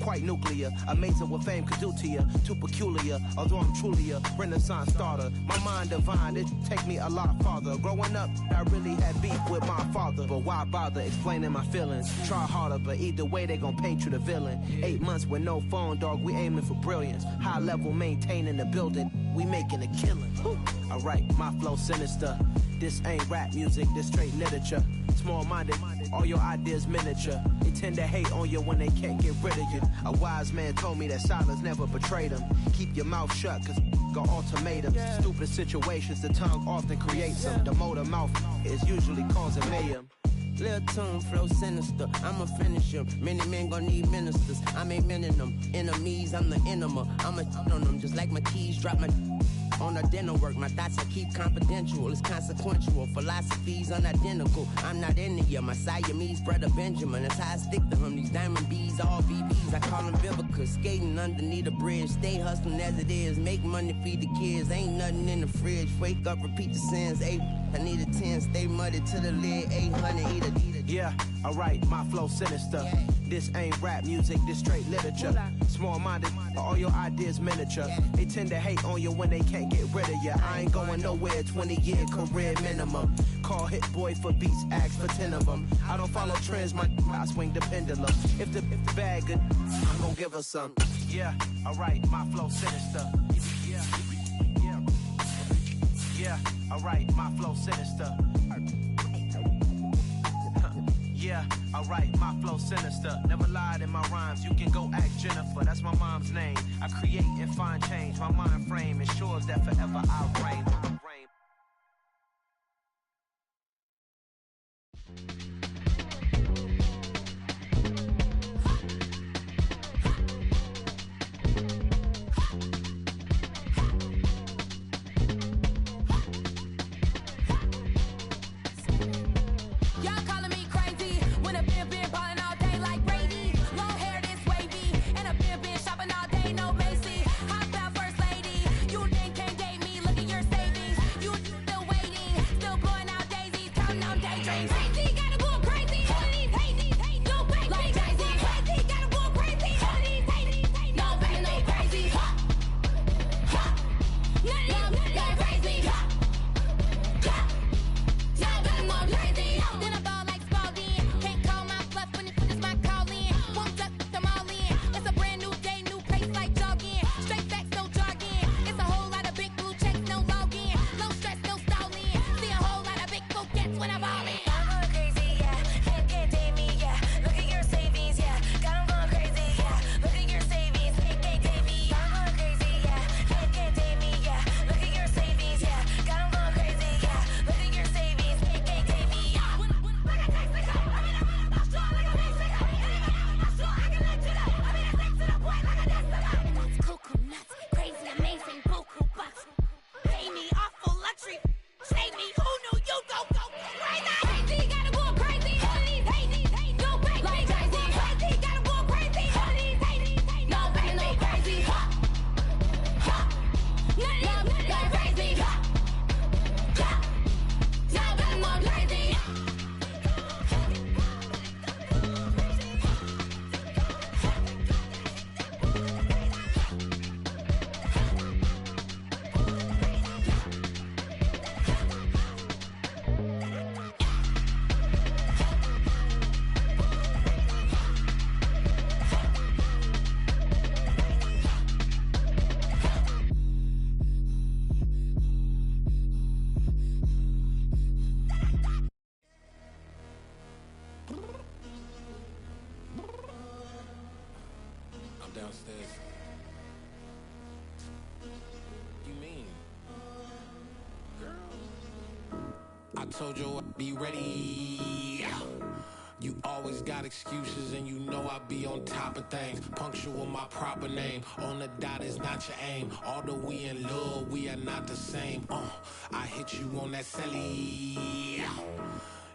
Quite nuclear, amazing what fame could do to you. Too peculiar, although I'm truly a renaissance starter. My mind divine, it take me a lot farther. Growing up, I really had beef with my father. But why bother explaining my feelings? Try harder, but either way they gon' paint you the villain. 8 months with no phone, dog, we aiming for brilliance. High level maintaining the building, we making a killing. Alright, my flow sinister. This ain't rap music, this straight literature. Small-minded, all your ideas miniature. They tend to hate on you when they can't get rid of you. A wise man told me that silence never betrayed him. Keep your mouth shut, cause got ultimatums. Stupid situations, the tongue often creates them. The motor mouth is usually causing mayhem. Lil' tune, flow sinister, I'ma finish him. Many men gon' need ministers, I make men in them. Enemies, I'm the enema, I'ma on them. Just like my keys, drop my on the dinner work. My thoughts I keep confidential, it's consequential. Philosophies unidentical, I'm not into you. My Siamese brother Benjamin, that's how I stick to him. These diamond bees, all VVs, I call them Vivica. Skating underneath a bridge, stay hustling as it is. Make money, feed the kids, ain't nothing in the fridge. Wake up, repeat the sins, 8, I need a 10, stay muddy to the lid, 800, eat a. Yeah, alright, my flow sinister. This ain't rap music, this straight literature. Small-minded, all your ideas miniature. They tend to hate on you when they can't get rid of you. I ain't going nowhere, 20-year career minimum. Call Hit Boy for beats, ask for 10 of them. I don't follow trends, I swing the pendulum. If the bag good, I'm gon' give her some. Yeah, alright, my flow sinister. Yeah, alright, my flow sinister. Yeah, alright, my flow sinister. Never lied in my rhymes, you can go ask Jennifer. That's my mom's name. I create and find change. My mind frame ensures that forever I'll reign. downstairs. You mean? Girl. I told you I'd be ready. You always got excuses and you know I be on top of things. Punctual my proper name. On the dot is not your aim. Although we in love, we are not the same. I hit you on that celly.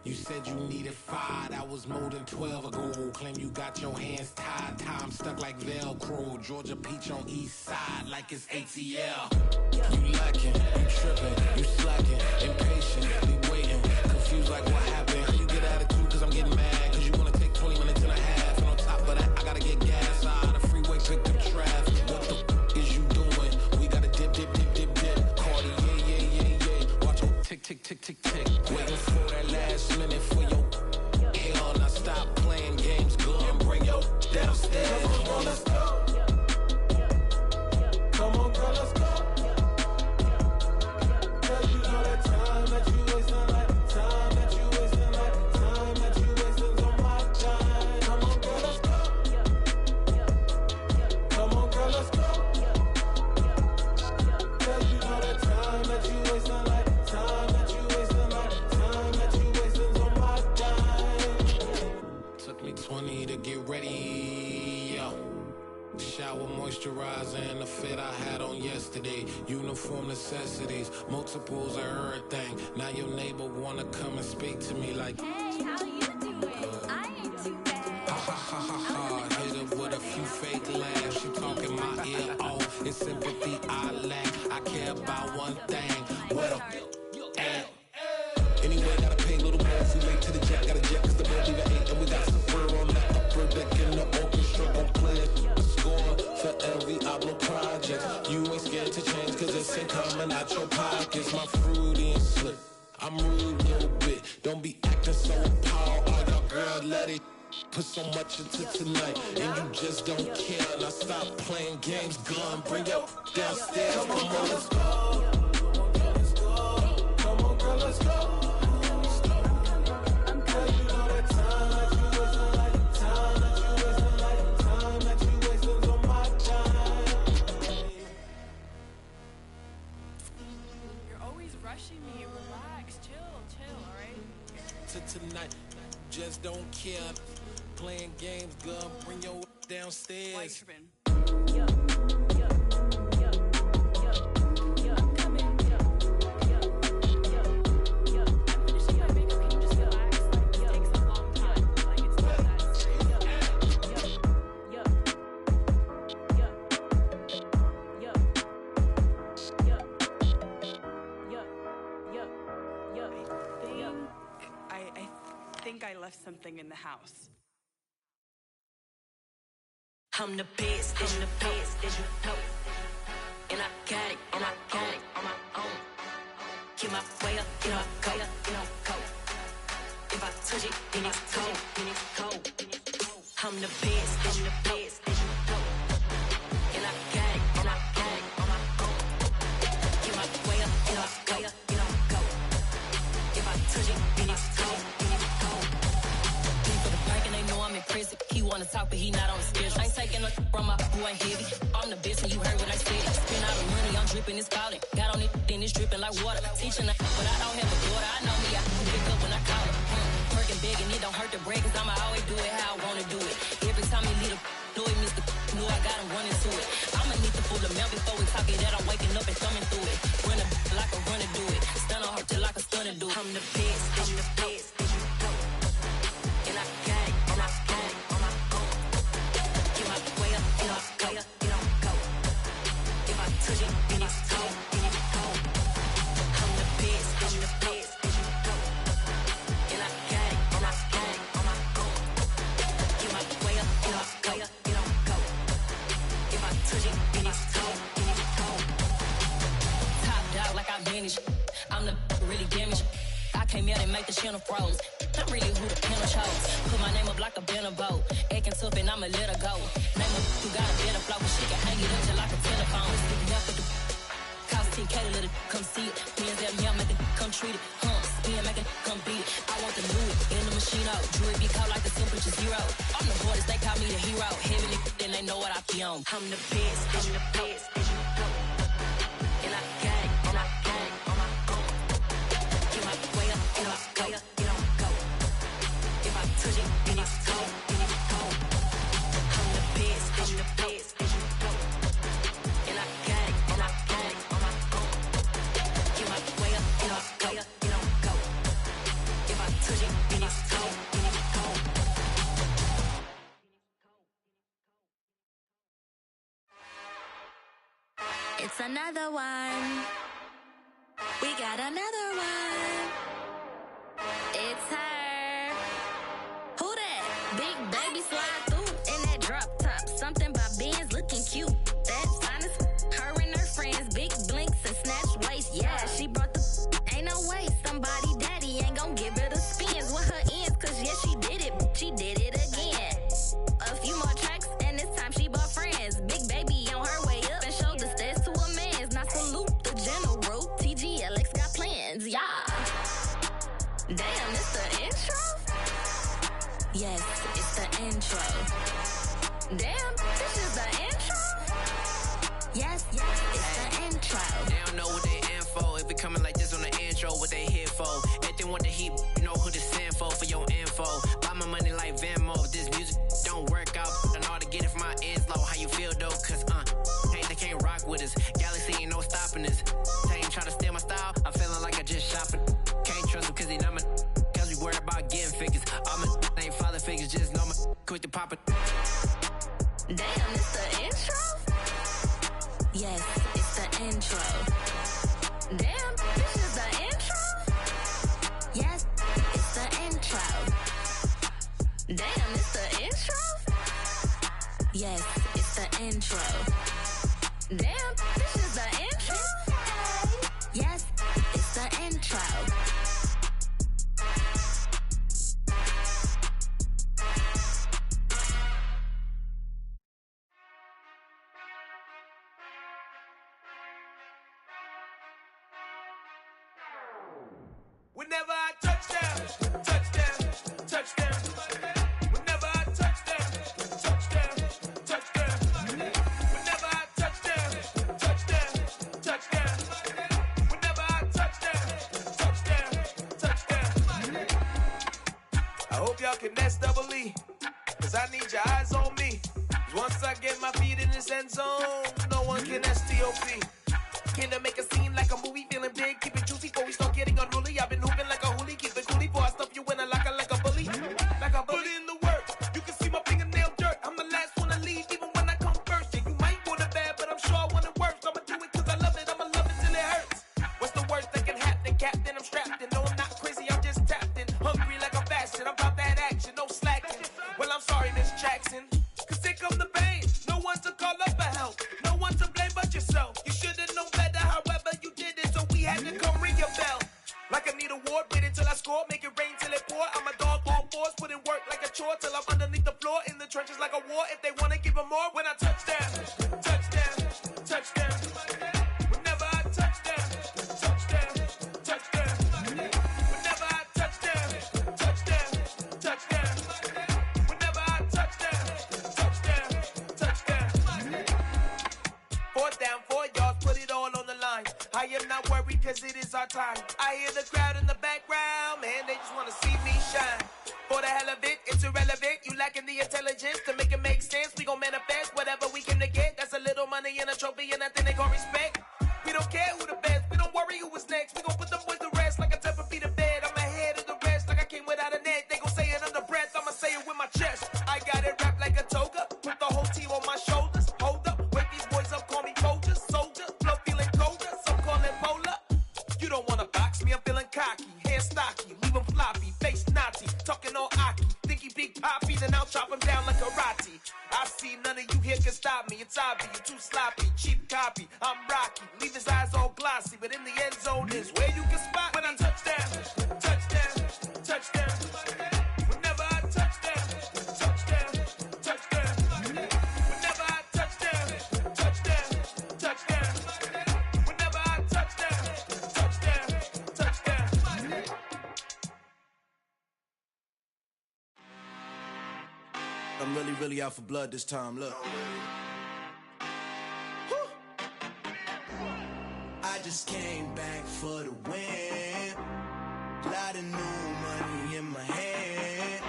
You said you needed 5, that was more than 12 ago. Claim you got your hands tied, time stuck like Velcro. Georgia Peach on east side like it's ATL. You lacking, you tripping, you slacking, impatient, be waiting, confused like what happened. You get attitude cause I'm getting mad, cause you wanna take 20 minutes and a half. And on top of that, I gotta get gas out of the freeway, pick up traffic. What the is you doing? We gotta dip. Cardi, yeah. Watch your tick. Waiting for that last minute for your hell. Now stop playing games, girl, and bring your downstairs. Come on, let's go. Come on, girl, let's go. Girl, you know that time that you wasting, like time that you wasting, like time that you wasting on my time. Come on, girl, let's go. Come on, girl, let's go. Girl, you know that time that you wasting, like time that you wasting, like time that you wasting on my time. Took me 20 to get ready, yo. Shower, moisturizer, and the fit I had on yesterday. Uniform necessities, multiples of everything. Now your neighbor wanna come and speak to me like, hey, how you doing? I ain't too bad. Ha. Hit her with a few fake laughs. She talking my ear off. It's sympathy I lack. I care about one thing. What up? Anyway, gotta pay a little more if we late to the jack. Gotta jet cause the boat leave at 8. And we got some fur on the upper deck in the orchestra. Gon' play it. Score for every Ablo project. You ain't scared to change cause it's ain't coming out your pockets. My fruity and slip. I'm rude a little bit. Don't be acting so appalled. All y'all girl, let it put so much into tonight. And you just don't care. Now stop playing games, gun. Bring your downstairs. Come on, let's go. Come on, girl, let's go. Girl, you know that time that you wasting, like time that you wasting, like time that you wasting on my time. You're always rushing me. Relax, chill, alright? Tonight, just don't care. Playing games, girl. Bring your downstairs. Why you tripping? I think I left something in the house. I'm the best, and you know. And I got it on my own. Get my way up, go. If I touch it, then it's cold. I'm the best, and you know. And I got it on my own. Get my way up, go. If I touch it, then it's cold. For the bank and they know I'm in prison. He wanna talk, but he not on the schedule. I ain't taking nothing from my boy, ain't heavy. I'm the best, and you heard what I said. Spend all the money, I'm dripping, it's falling. Got on it, then it's dripping like water. Teaching her, but I don't have a daughter. I know me, I can pick up when I call her. Working big, and it don't hurt to break, cause I'ma always do it how I wanna do it. Every time he lead a do it, Mr. Knew I got him running to it. I'ma need to pull the mail before we talk it, that I'm waking up and thumbing through it. Run a like a runner do it. Stun on her till like a stunner do it. I'm the best, and the best, and you know. And I got it, and I got it on my own. Get my way up, go. If I touch it, then it's cold. I'm the best, and the best, and you know. And I got it, and I got it on my own. Get my way up, go. If I touch it, then it's cold. Top dog like I manage. I'm the really damaged. I came out and make the channel froze. I'm really who the panel chose. Put my name up like a banner boat. Acting tough and I'ma let her go. Name up who got a better flow, but she can hang it up just like a telephone. Enough with the cost 10K to let it come see it. Hands at me, I make it come treat it. Spin, make it come beat it. I want the new in the machine out. Jewelry be caught like the temperature 0. I'm the hardest, they call me the hero. Heavy then they know what I feel. be on. I'm the best, I'm the best, and I got it, and I got it on my own. Get my way up, get my way up, get on go. If I touch it, then it's cold, then it's cold. I'm the best, I'm the best, and I got it, and I got it on my own. Get my way up, get my way up, get on go. If I touch it, then it's cold, then it's cold. It's another one. We got another one. It's her. Who that? Big baby slide through in that drop top. Something by Benz looking cute. That's honest. Her and her friends, big blinks and snatch waist. Yeah, she brought the. Ain't no way somebody daddy ain't gon' give her the spins with her ends. Cause yeah, she did it. She did it again. A few more tracks and this time she bought friends. Big baby on her way up and showed the stairs to a man's. Now salute the general. TGLX got plans, yeah. Damn, it's the intro? Yes, it's the intro. Damn, this is the intro? Yes, it's the intro. They don't know what they in for. If it coming like this on the intro, what they here for? If they want the heat, you know who to send for your info. Buy my money like Venmo. If this music don't work out, and all to get it from my ends low. How you feel though? Cause they can't rock with us. Galaxy ain't no stopping us. They ain't try to steal my style. I'm feeling like I just shopping. Can't trust them cause they not my. Cause we worried about getting figures. All my ain't father figures. Just know my quick to pop it. Damn, it's the intro? Yes, it's the intro. Damn, this is the intro? Yes, it's the intro. Damn, it's the intro? Yes, it's the intro. Damn, this is the intro? Yes, it's the intro. Whenever I touchdown, touchdown, touchdown. Whenever I touchdown, touchdown, touchdown. Whenever I touchdown, touchdown, touchdown. Whenever I touchdown, touchdown, touchdown. I hope y'all can nest double E, cause I need your eyes on me. 'Cause once I get my feet in this end zone, no one can STOP. Came to make a scene like a movie, feeling big, keep it juicy before we start getting unruly. I've been hooping like a hoolie, keep it coolie before I stuff you in a locker like a bully. Like a bully. Put in the work, you can see my fingernail dirt. I'm the last one to leave, even when I come first. Yeah, you might want it bad, but I'm sure I want it worse. I'ma do it cause I love it, I'ma love it till it hurts. What's the worst that can happen, Captain? I'm strapped in, no I'm not crazy, I'm just tapped in. Hungry like I'm fasting, I'm about that action, no slacking. Well, I'm sorry, Miss Jackson, cause here come the pain. No one to call up for help, no one to blame but yourself. You should've known better, however you did it, so we had to come ring your bell. Like I need a ward, wait until I score, make it rain till it pour. I'm a dog on fours, put in work like a chore till I'm underneath the floor, in the trenches like a war. If they wanna give them more, when I touchdown, touchdown, touchdown. Whenever I touchdown, touchdown, touchdown. Whenever I touchdown, touchdown, touchdown. Whenever I touchdown, touchdown, touchdown. Fourth down, 4 yards, put it all on the line. I am not worried cause it is our time. I hear the crowd in the background, man, they just wanna see me shine. For the hell of it, it's irrelevant. You lacking the intelligence to make it make sense. We gon' manifest whatever we came to get. That's a little money and a trophy and nothing they gon' respect. We don't care who the best, we don't worry who was next. We gon' put them boys to rest like a temper feet of bed. I'm ahead of the rest like I came without a net. They gon' say it under breath, I'ma say it with my chest. I got it wrapped like a toga, put the whole team on my shoulders. Hold up, wake these boys up, call me soldier, soldier. Flow feeling colder, some call it polar. You don't wanna box me, I'm feeling cocky. Hair stocky, leave him floppy, face naughty. Talking all aki, think he big poppy, then I'll chop him down like karate. I see none of you here can stop me. It's obvious, you too sloppy, cheap copy. I'm Rocky, leave his eyes all glossy, but in the end zone is where you can spot when I touchdown, touchdown, touchdown. Whenever I touchdown, touchdown, touchdown. Whenever I touchdown, touchdown, touchdown. Whenever I touchdown, touchdown, touchdown. I'm really out for blood this time, look. just came back for the win. Lot of new money in my hand.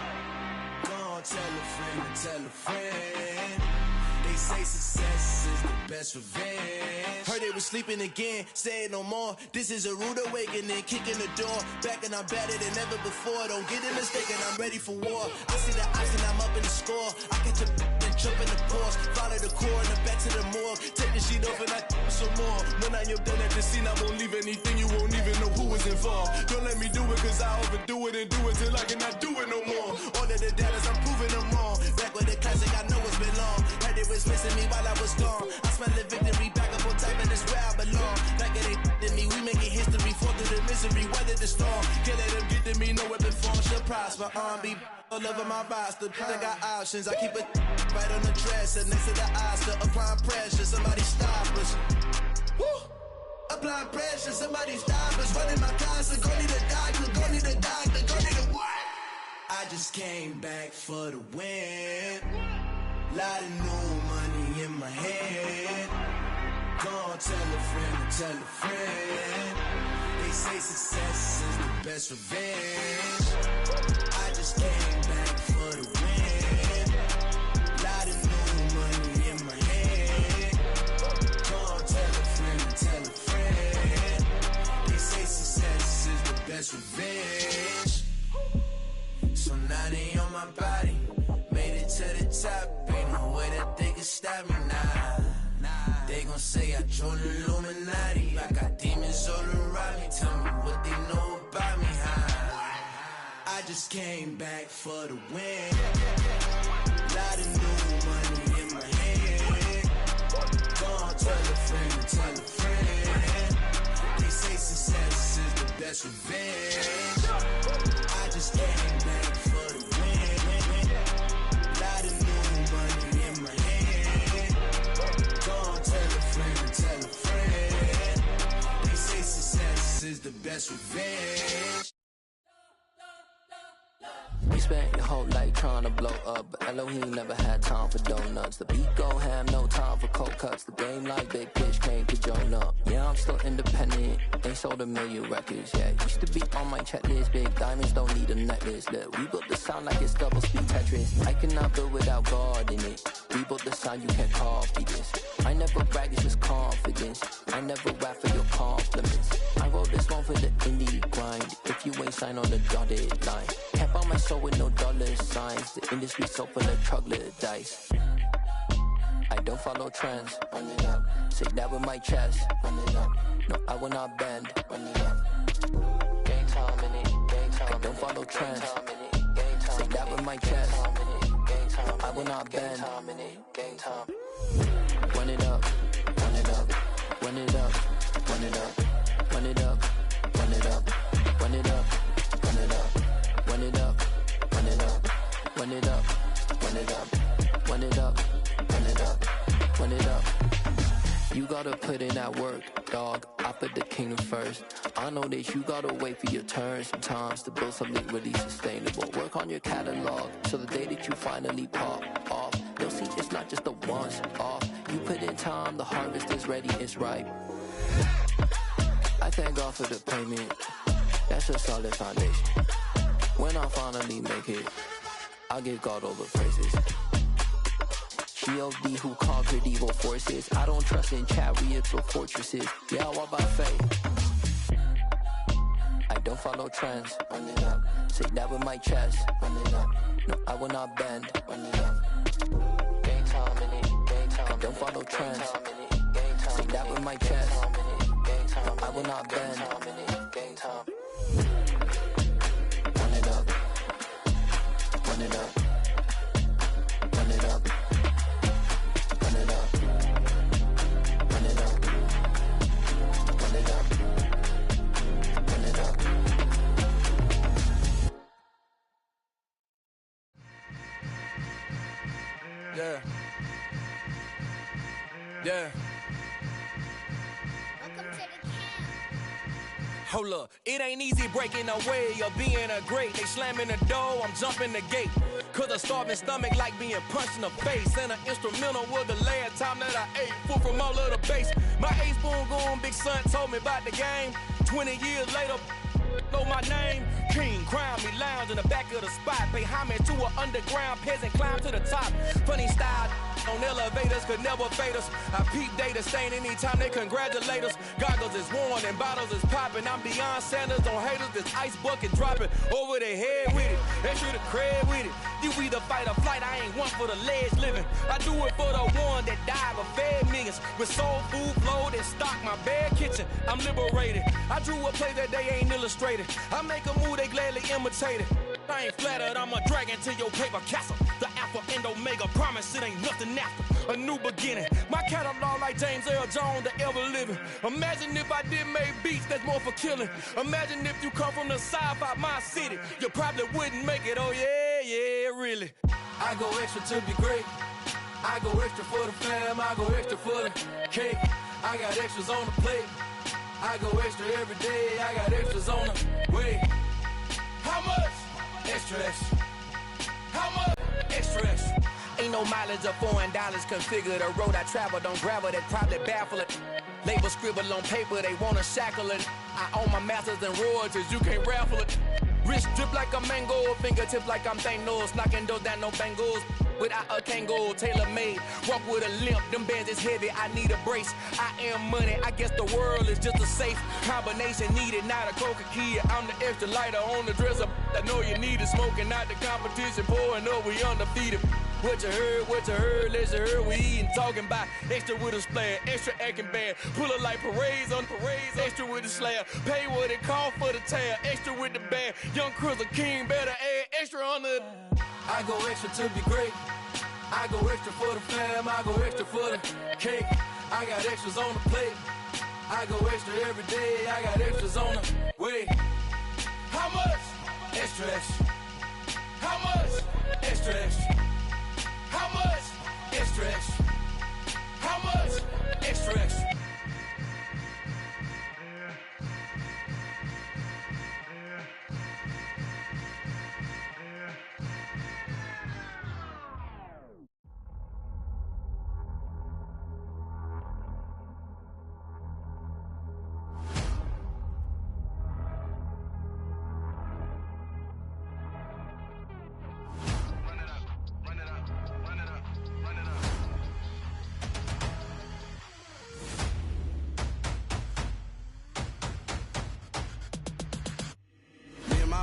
Gonna tell a friend to tell a friend. They say success is the best revenge. Heard they was sleeping again, say it no more. This is a rude awakening, kicking the door. Back and I'm better than ever before. Don't get it mistaken, I'm ready for war. I see the option, I'm up in the score. I catch a and jump in the course. Follow the core and then back to the morgue. Take the sheet off and I some more. When I am done at the scene, I won't leave anything. You won't even know who was involved. Don't let me do it, cause I overdo it and do it till I cannot do it no more. All of the doubters, I'm proving them wrong. Back with the classic, I know it's been long. Heard it was missing me while I was gone. I smell the victory back up on top, and it's where I belong. Like it ain't to me, we making history. Fall through the misery, weather the storm. Can't let them get to me, no weapon form shall prosper. Be all over my roster. I got options, I keep it right on the dresser. Next to the Oscar, applying pressure. Somebody stop us. Woo! Applying pressure, somebody stop us. Running my concert, go need a doctor, go need a doctor, go need a what? I just came back for the win. Lot of new money in my hand. Gonna tell a friend to tell a friend. They say success is the best revenge. I just came back for the win. Lot of new money in my hand. Gonna tell a friend to tell a friend. They say success is the best revenge. So now they on my body. Made it to the top. Ain't no way that they can stop me now. They gon' say I joined the Illuminati. I got demons all around me. Tell me what they know about me, huh? I just came back for the win. Lot of new money in my hand. Gonna tell a friend to tell a friend. They say success is the best revenge. I just came back for the win. Lot of new money in my hand. Gonna tell a friend to tell a friend. They say success is the best revenge. You spent your whole life trying to blow up, but Elohim never had time for donuts. The beat go ham, no time for cold cuts. The game like Big Pitch came to join up. Yeah, I'm still independent, ain't sold a million records yet. Used to be on my checklist, big diamonds don't need a necklace. Look, we built the sound like it's double speed Tetris. I cannot build without God in it. We built the sound, you can't copy this. I never brag, it's just confidence. I never rap for your compliments. I wrote this one for the indie grind. If you ain't signed on the dotted line, can't buy my soul with no dollar signs. The industry so full of troglodytes. I don't follow trends. Run it up. Say that with my chest. Run it up. No, I will not bend. Run it up. Game time in it. Game time. I don't follow trends. Say that with my chest. No, I will not bend. Game time. Run it up. Run it up. Run it up. Run it up. Run it up. Run it up. Run it up. Run it up. Run it up. Run it up. Run it up. Run it up. Run it up. Run it up. Run it up. You gotta put in that work, dog. I put the kingdom first. I know that you gotta wait for your turn sometimes to build something really sustainable. Work on your catalog, so the day that you finally pop off, you'll see it's not just a once off. You put in time, the harvest is ready, it's ripe. I thank God for the payment. That's a solid foundation. When I finally make it, I'll give God all the praises. G.O.D. who conquered evil forces. I don't trust in chariots or fortresses. Yeah, I walk by faith. I don't follow trends. Run it up. Say that with my chest. Run it up. No, I will not bend. Run it up. Game time in it. Game time. I don't follow trends. Say that with my chest. No, I will not bend. Game time. Run it up. Run it up. Run it up. Run it up. Run it up. Run it up. Run it up. Yeah. Yeah. Hold up, it ain't easy breaking away or being a great. They slamming the door, I'm jumping the gate. Cause a starving stomach like being punched in the face. And an instrumental was the last time that I ate food from all of the bass. My A-spoon going, big son told me about the game. 20 years later, know my name. King, crown me, lounge in the back of the spot. Pay homage to an underground peasant, climb to the top. Funny style on elevators could never fade us. I peep data stain anytime they congratulate us. Goggles is worn and bottles is popping. I'm Deion Sanders on haters, this ice bucket dropping over their head with it. Extra the cred with it. You either fight or flight, I ain't one for the ledge living. I do it for the one that died but fed millions. With soul food flowed and stocked my bare kitchen. I'm liberated. I drew a play that they ain't illustrated. I make a move, they gladly imitate it. I ain't flattered, I'm a dragon to your paper castle. The Alpha and Omega, promise it ain't nothing after. A new beginning. My catalog like James Earl Jones, the ever living. Imagine if I did make beats that's more for killing. Imagine if you come from the sci-fi my city. You probably wouldn't make it, oh yeah, really. I go extra to be great. I go extra for the fam, I go extra for the cake. I got extras on the plate. I go extra every day, I got extras on the way. How much? Extra, extra. How much? Extra, extra. Ain't no mileage of $4 configure the road I travel. Don't gravel, that probably baffle it. Label scribble on paper, they wanna shackle it. I own my masters and royalties, you can't raffle it. Wrist drip like a mango, fingertip like I'm Thanos. Knocking doors down, no bangles. Without a Kango, tailor-made. Walk with a limp, them bands is heavy, I need a brace. I am money, I guess the world is just a safe combination needed, not a coca key. I'm the extra lighter on the dresser. I know you need it, smoking out the competition, pouring up, we undefeated. What you heard, let's heard, we eating, talking about extra with a splash, extra acting bad, pull it like parades on parades, extra with the slab, pay what it cost for the tab, extra with the band, young Cruz, a king, better add extra on the. I go extra to be great, I go extra for the fam, I go extra for the cake, I got extras on the plate, I go extra every day, I got extras on the way. How much? Extra, extra. How much? Extra, extra. How much? Extra, extra. How much? Extra, extra.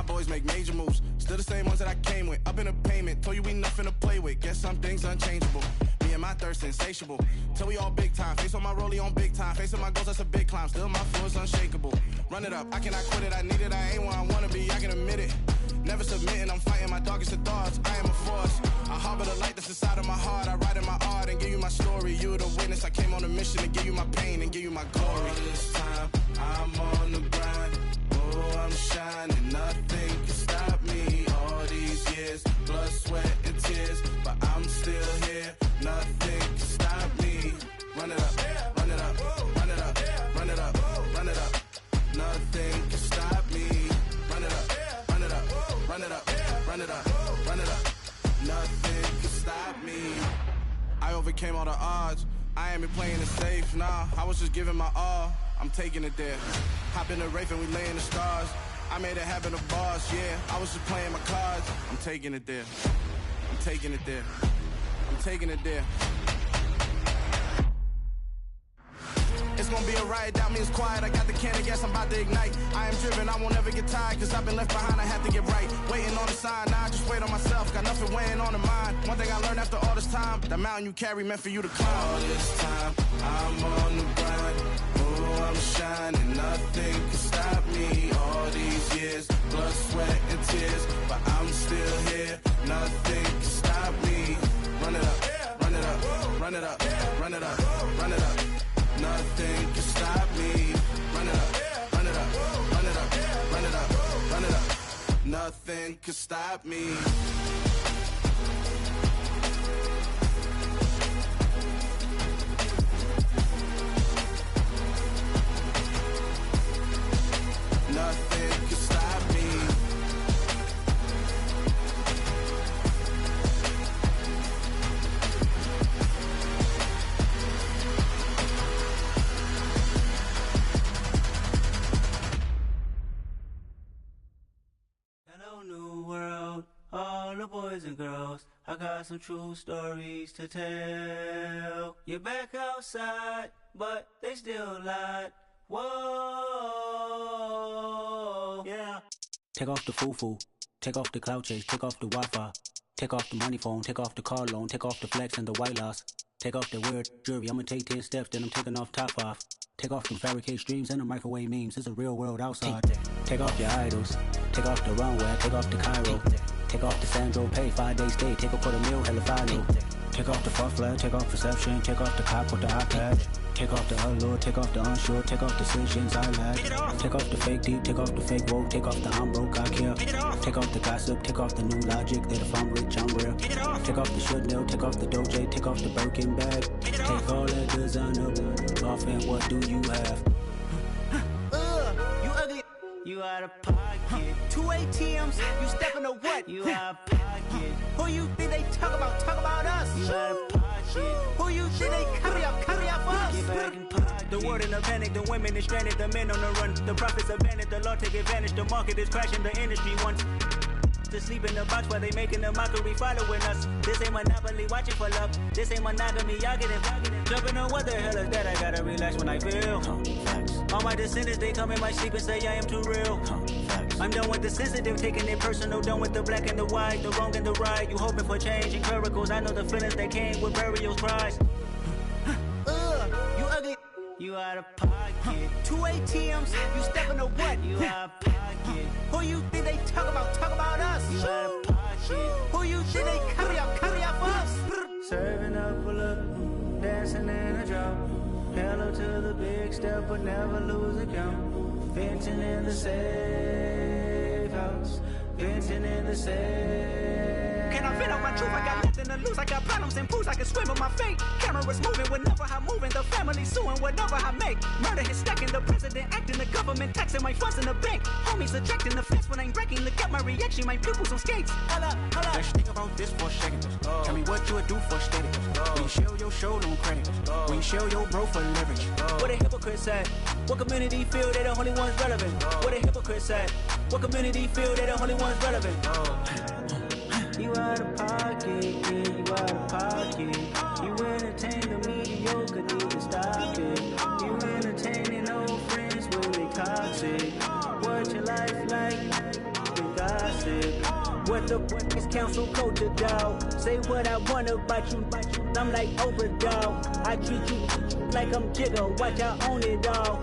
Boys make major moves, still the same ones that I came with. Up in a payment, told you we nothing to play with. Guess some things unchangeable. Me and my thirst insatiable. Till we all big time. Face on my rollie on big time. Facing my goals, that's a big climb. Still my flow is unshakable. Run it up, I cannot quit it. I need it, I ain't where I wanna be. I can admit it. Never submitting, I'm fighting my darkest of thoughts. I am a force. I harbor the light that's inside of my heart. I write in my art and give you my story. You the witness. I came on a mission to give you my pain and give you my glory. All this time, I'm on the grind. Oh, I'm shining, nothing can stop me. All these years, blood, sweat, and tears, but I'm still here. Nothing can stop me. Run it up, run it up, run it up, run it up, run it up. Nothing can stop me. Run it up, run it up, run it up, run it up, run it up. Nothing can stop me. I overcame all the odds. I ain't been playing it safe, nah. I was just giving my all. I'm taking it there. Hop in the Wraith and we lay in the stars. I made it happen to boss, yeah. I was just playing my cards. I'm taking it there. I'm taking it there. I'm taking it there. It's gonna be a riot, doubt me it's quiet. I got the can of gas, I'm about to ignite. I am driven, I won't ever get tired, cause I've been left behind, I have to get right. Waiting on the sign, now I just wait on myself. Got nothing weighing on the mind. One thing I learned after all this time, that mountain you carry meant for you to climb. All this time, I'm on the grind. Oh, I'm shining, nothing can stop me. All these years, blood, sweat, and tears, but I'm still here. Nothing can stop me. Run it up, run it up, run it up, run it up, run it up. Nothing can stop me. Run it up, run it up, run it up, run it up, run it up. Nothing can stop me. Nothing can stop me. boys and girls, I got some true stories to tell. You're back outside, but they still lied. Whoa, yeah. Take off the foo-foo, take off the cloud chase, take off the Wi-Fi, take off the money phone, take off the car loan, take off the flex and the white loss, take off the weird jewelry. I'ma take 10 steps, then I'm taking off top off. Take off them fabricated streams and the microwave memes. It's a real world outside. Take off your idols, take off the runway, take off the Cairo, take off the Sandro Pay, 5-day stay, take a $250,000, hella final. Take off the far flag, take off perception, take off the cop with the iPad. Take off the allure, take off the unsure, take off decisions I lack. Take off the fake deep, take off the fake woke, take off the I'm broke, I care. Take off the gossip, take off the new logic that if I'm rich, I'm rare. Take off the should know, take off the Doge, take off the Birkin bag. Take all that designer off and what do you have? You ugly. You out of pocket. 2 ATMs, you stepping to what? You out of pocket. Who you think they talk about? Talk about us. You out of pocket. Who you think they copy up for us? Get back in pocket. The world in a panic, the women is stranded, the men on the run. The profits abandoned, the law take advantage. The market is crashing, the industry wants to sleep in the box while they making a mockery following us. This ain't Monopoly, watching for love. This ain't monogamy, y'all getting jumping on what the hell is that? I gotta relax when I feel. All my descendants, they come in my sleep and say I am too real. I'm done with the sensitive, taking it personal. Done with the black and the white, the wrong and the right. You hoping for change and miracles. I know the feelings that came with burial cries. You ugly. You out of pocket. 2 ATMs, you stepping to what? You out of pocket. Who you think they talk about? Talk about us. You out of pocket. Who you think they copy up for us? Serving up a look, dancing in a drop. Hello to the big step, but never lose a count. Venting in the safe house. Venting in the safe. Can I vent out my truth? I got nothing to lose. I got problems and pools. I can swim with my fate. Cameras moving whenever I'm moving. The family suing whatever I make. Murder is stacking. The president acting. The government taxing my funds in the bank. Homies attracting the fence when I'm breaking. Look at my reaction. My pupils on skates. Holla, holla. Let's think about this for a second. Tell me what you would do for steady. When you show your show, no credit. When you show your bro for leverage. What a hypocrite said. What community feel they the only ones relevant? What a hypocrite said. What community feel they the only ones relevant? You out of pocket, yeah, you out of pocket. You entertain the mediocre, need to stop it. You entertaining old friends when they toxic. What your life like? The gossip. What the is council culture, dog? Say what I want about you. I'm like Oprah, dog. I treat you like I'm Jigga. Watch I own it all.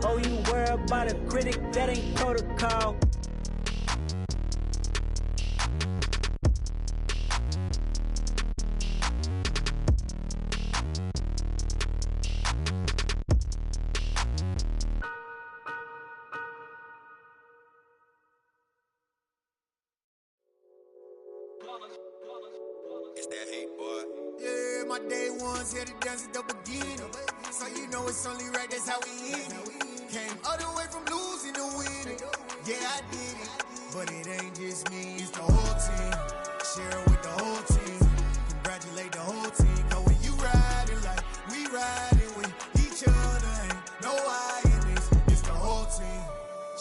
Oh, you worry about a critic? That ain't protocol. It's that hate, boy. Yeah, my day ones here to dance at the beginning. So you know it's only right, that's how we end it. Came all the way from losing to winning. Yeah, I did it. But it ain't just me, it's the whole team. Share it with the whole team. Congratulate the whole team. Cause when you riding like we riding with each other, ain't no I in this. It's the whole team.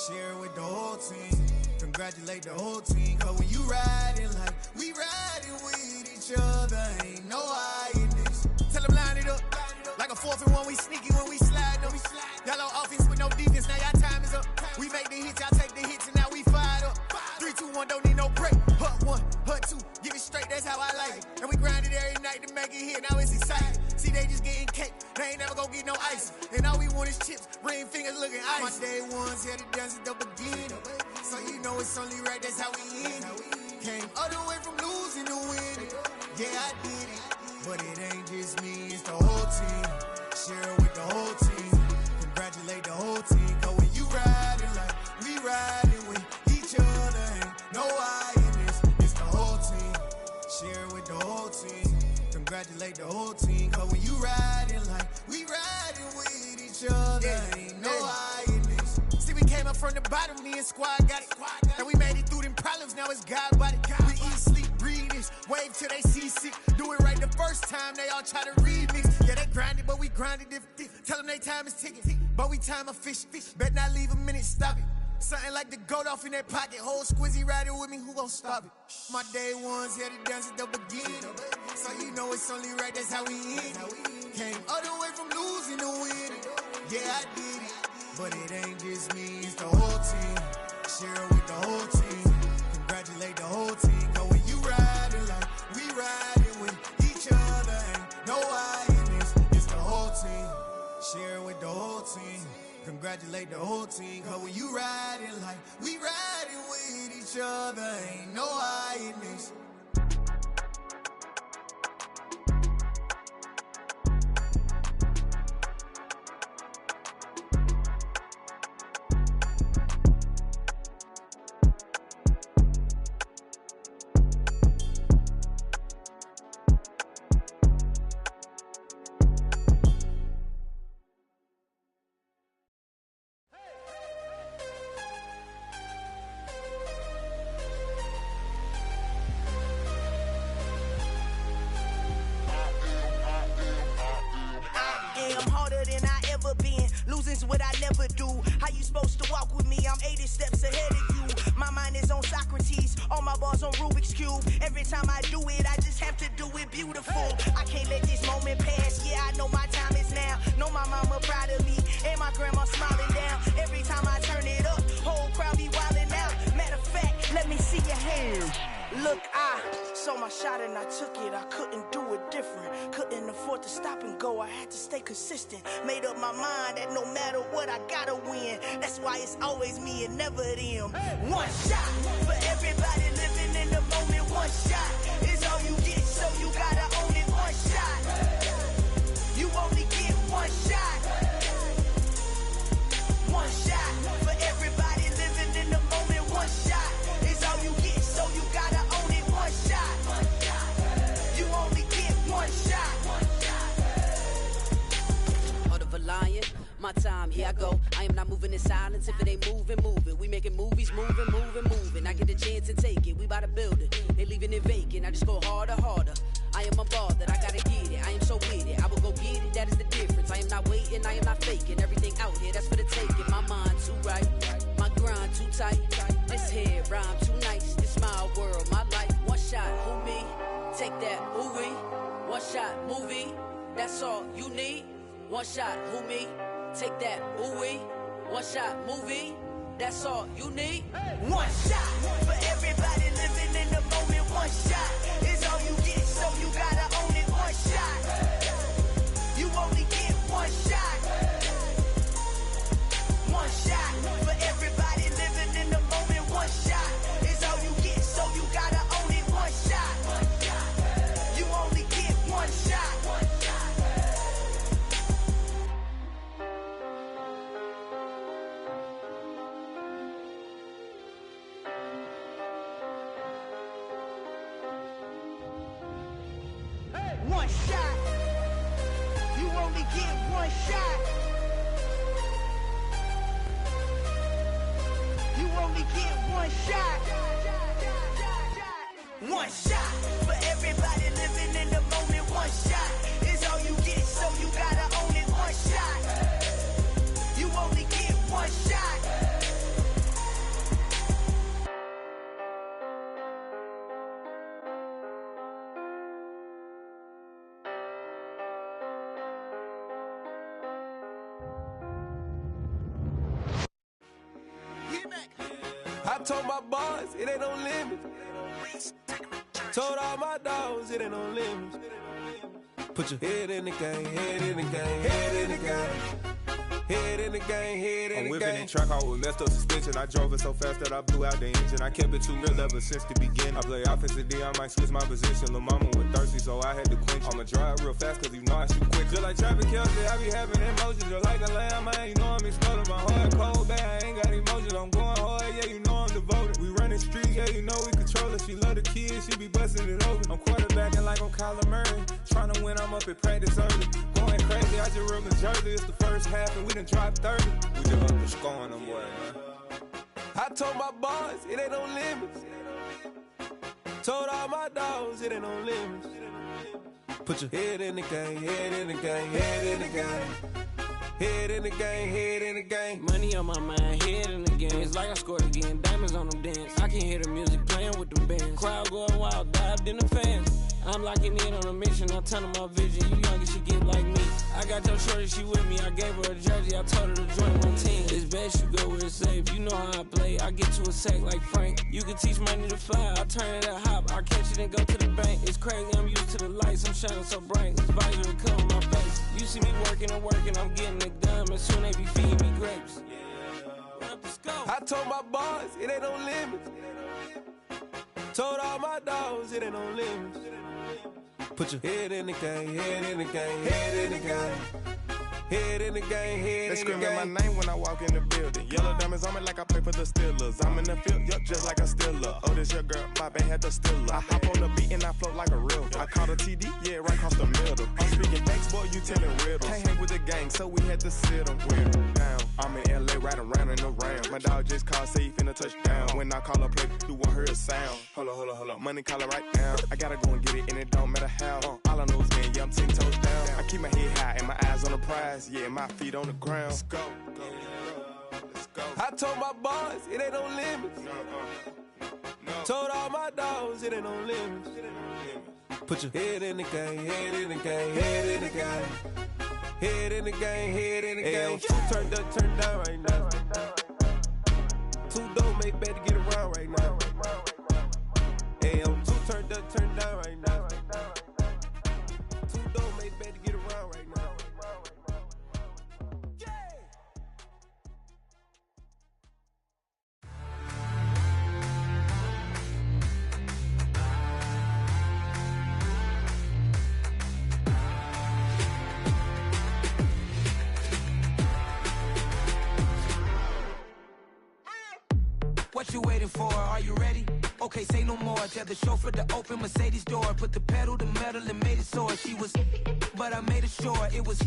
Share it with the whole team. Congratulate the whole team. Cause when you riding like we riding with each other, ain't no I in this. Tell them line it up. Like a 4th and 1, we sneaky when we slide them. Y'all on offense with no defense, now y'all time is up. We make the hits, y'all take the hits, and now we fired up. 3, 2, 1, don't need no break. Hut 1, hut 2, give it straight, that's how I like it. And we grind it every night to make it hit, now it's exciting. See, they just getting cake, they ain't never gonna get no ice. And all we want is chips, ring fingers looking ice. My day ones here to dance at the beginning. So you know it's only right, that's how we end it. Came all the way from losing to winning. Yeah, I did it. But it ain't just me, it's the whole team. Share it with the whole team. Congratulate the whole team. Cause when you riding like we riding with each other, ain't no I in this. It's the whole team. Share it with the whole team. Congratulate the whole team. Cause when you riding like we riding with each other, ain't no I in this. See, we came up from the bottom, me and squad got it. And we made it through them problems, now it's God body. We eat, sleep, breathe this, wave till they see sick. Do it right the first time, they all try to remix. Yeah, they grinded, but we grinded different. Tell them they time is ticking, but we time a fish. Bet not leave a minute, stop it. Something like like the goat off in that pocket. Whole squizzy riding with me, who gon' stop it? My day ones here to dance at the beginning. So you know it's only right, that's how we end. Came all the way from losing to winning. Yeah, I did it. But it ain't just me, it's the whole team. Share it with the whole team. Congratulate the whole team. Cause when you riding like we riding with each other, ain't no I in this. It's the whole team. Share it with the whole team. Congratulate the whole team. Cause when you riding like we riding with each other, ain't no I in this. What I never do. How you supposed to walk with me? I'm 80 steps ahead of you. My mind is on Socrates, all my bars on Rubik's Cube. Every time I do it, I just have to do it beautiful. I can't let this moment pass. Yeah, I know my time is now. Know my mama proud of me, and my grandma smiling down. Every time I turn it up, whole crowd be wildin' out. Matter of fact, let me see your hands. Look, I saw my shot and I took it. I couldn't do it different. Couldn't afford to stop and go. I had to stay consistent. Made up my mind that no matter what, I gotta win. That's why it's always me and never them. One shot for everybody living in the moment. One shot is all you get, so you gotta own it. One shot. You only get one shot. One shot for everybody living in the moment. One shot is all you get, so you gotta own it. One shot. You only get one shot. Heart of a lion, my time, here I go. I am not moving in silence. If it ain't moving, moving. We making movies, moving. I get the chance to take it. We bout to build it. They leaving it vacant. I just go harder. I am a ball that I gotta get it. I am so with it. I will go get it. That is the difference. I am not waiting. I am not faking. Everything out here, that's for the taking. My mind too right. My grind too tight. This head rhyme too nice. This my world, my life. One shot, who me? Take that, who we? One shot, movie. That's all you need. One shot, who me? Take that, ooh wee. One shot, movie. That's all you need. One shot for everybody living in the moment. One shot is all you get, so you gotta own it. One shot. You only get one shot. One shot for everybody living in the moment. One shot is all you get, so you gotta own it. One shot. You only get one shot. One shot. You only get one shot. You only get one shot. One shot for everybody living in the moment. One shot is all you get, so you gotta own it. One shot. You only get one shot. I told my boys, it ain't no limits. Told all my dogs, it ain't no limits. Put your head in the game, head in the game, head in the game. Head in the game, head in the game. I'm whipping in track out with messed up suspension. I drove it so fast that I blew out the engine. I kept it too real ever since the beginning. I play offensive D, I might switch my position. Lil' mama was thirsty, so I had to quench. I'ma drive real fast, cause you know I shoot quick. Just like Travis Kelce, I be having emotions. Just like a lamb, man, you know I'm exploding. My heart cold, bad, I ain't got emotions. I'm going hard, yeah, you know I'm devoted. We running streets, yeah, you know we control it. She love the kids, she be busting it over. I'm quarterbacking like I'm Kyler Murray. Trying to win, I'm up at practice early. Going crazy, I just rub my jersey. It's the first half and we done dropped 30. We just up to scoring them, boy, man. I told my boys, it ain't no limits. Told all my dogs, it ain't no limits. Put your head in the game, head in the game, head in the game. Head in the game, head in the game. Money on my mind, head in the game. It's like I scored again, diamonds on them dance. I can hear the music playing with the bands. Crowd going wild, dived in the fans. I'm locking in on a mission, I'm turning my vision. You young and she get like me. I got your shorty, she with me. I gave her a jersey, I told her to join my team. It's best you go where it's safe. You know how I play, I get to a sack like Frank. You can teach money to fly, I turn it at hop. I catch it and go to the bank. It's crazy, I'm used to the lights, I'm shining so bright. This visor will cover my face. You see me working and working, I'm getting it done. And soon they be feeding me grapes. I told my boys, it ain't no limits. Told all my dogs, it ain't no limits. Put your head in the game, head in the game, head in the game. Head in the game, head in the game. They screaming my name when I walk in the building. Yellow diamonds on me like I play for the Steelers. I'm in the field, yup, just like a Steeler. Oh, this your girl, my bad had the Steeler. I hop on the beat and I float like a real. I caught a TD, yeah, right across the middle. I'm speaking thanks, boy, you telling riddles. Can't hang with the gang, so we had to sit them down. I'm in LA, riding round in the Rams. My dog just called, say he finna touch down. When I call a play, you won't hear a sound. Hold up, money call it right now. I gotta go and get it, and it don't matter how. All I know is, man, yeah, I'm 10 toes down. I keep my head high and my eyes on the prize. Yeah, my feet on the ground. Let's go. I told my boys, it ain't no limits. Told all my dogs, it ain't no limits. Put your head in the game, head in the game, head in the game. Head in the game, head in the game. Turned up, turned down right now. Two dope make better get around right now. Hey, I'm two turned up, turned down right now. Two dope make better get around right now. What you waiting for? Are you ready? Okay, say no more. Tell the chauffeur to open Mercedes door. Put the pedal to metal and made it soar. She was, but I made it sure it was.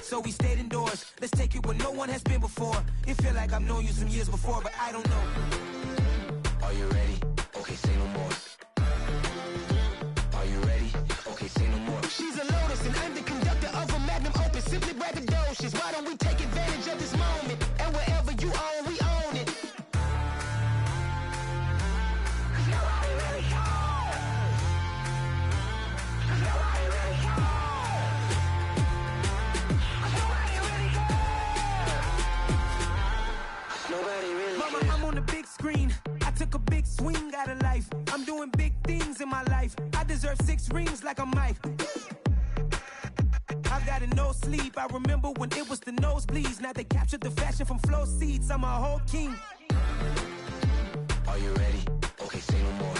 So we stayed indoors. Let's take it where no one has been before. It feel like I've known you some years before, but I don't know. Are you ready? Okay, say no more. Are you ready? Okay, say no more. She's a Lotus and I'm the conductor of a Magnum Opus. Simply braggadocious. Why don't we take advantage of this moment? And wherever you own, we own it. Mama, I'm on the big screen. I took a big swing out of life. I'm doing big things in my life. I deserve 6 rings like I'm Mike. I've got no sleep. I remember when it was the nosebleeds. Now they captured the fashion from flow seats. I'm a whole king. Are you ready? Okay, say no more.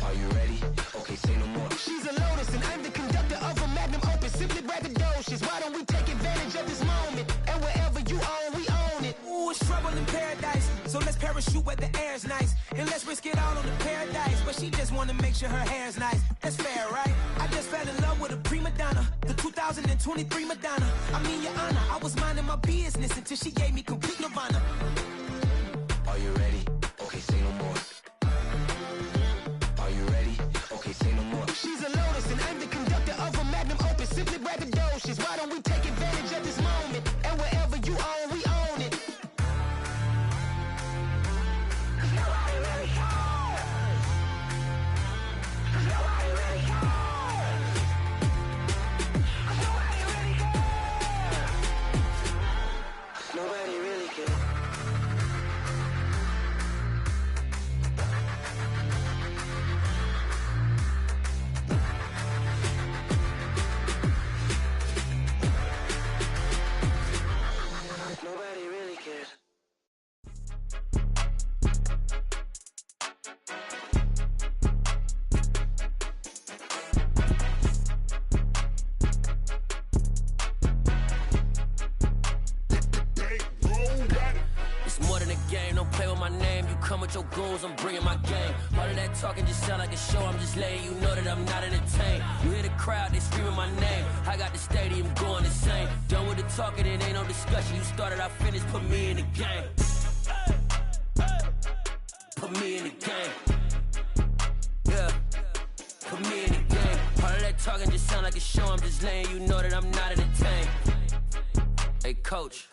Are you ready? Okay, say no more. She's a Lotus and I'm the conductor of a Magnum Opus. Simply braggadocious. Why don't we take advantage of this moment? And wherever you own, we own it. Ooh, it's trouble in paradise. So let's parachute where the air's nice. And let's risk it all on the paradise. But she just wanna make sure her hair's nice. That's fair, right? I just fell in love with a prima donna. The 2023 Madonna. I mean, your honor, I was minding my business until she gave me complete nirvana. Are you ready? Okay, say no more. Are you ready? Okay, say no more. She's a Lotus and I'm the conductor of a Magnum Opus. Simply braggadocious. Why don't we take advantage of this moment? And wherever you own, we own it. Nobody really cares. Nobody really cares. It's more than a game, don't play with my name. You come with your goons, I'm bringing my game. All of that talking just sound like a show, I'm just letting you know that I'm not entertained. You hear the crowd, they screaming my name. I got the stadium going insane. Done with the talking, it ain't no discussion. You started, I finished, put me in the game. Put me in the game. Yeah, put me in the game. All of that talking just sound like a show, I'm just letting you know that I'm not entertained. coach,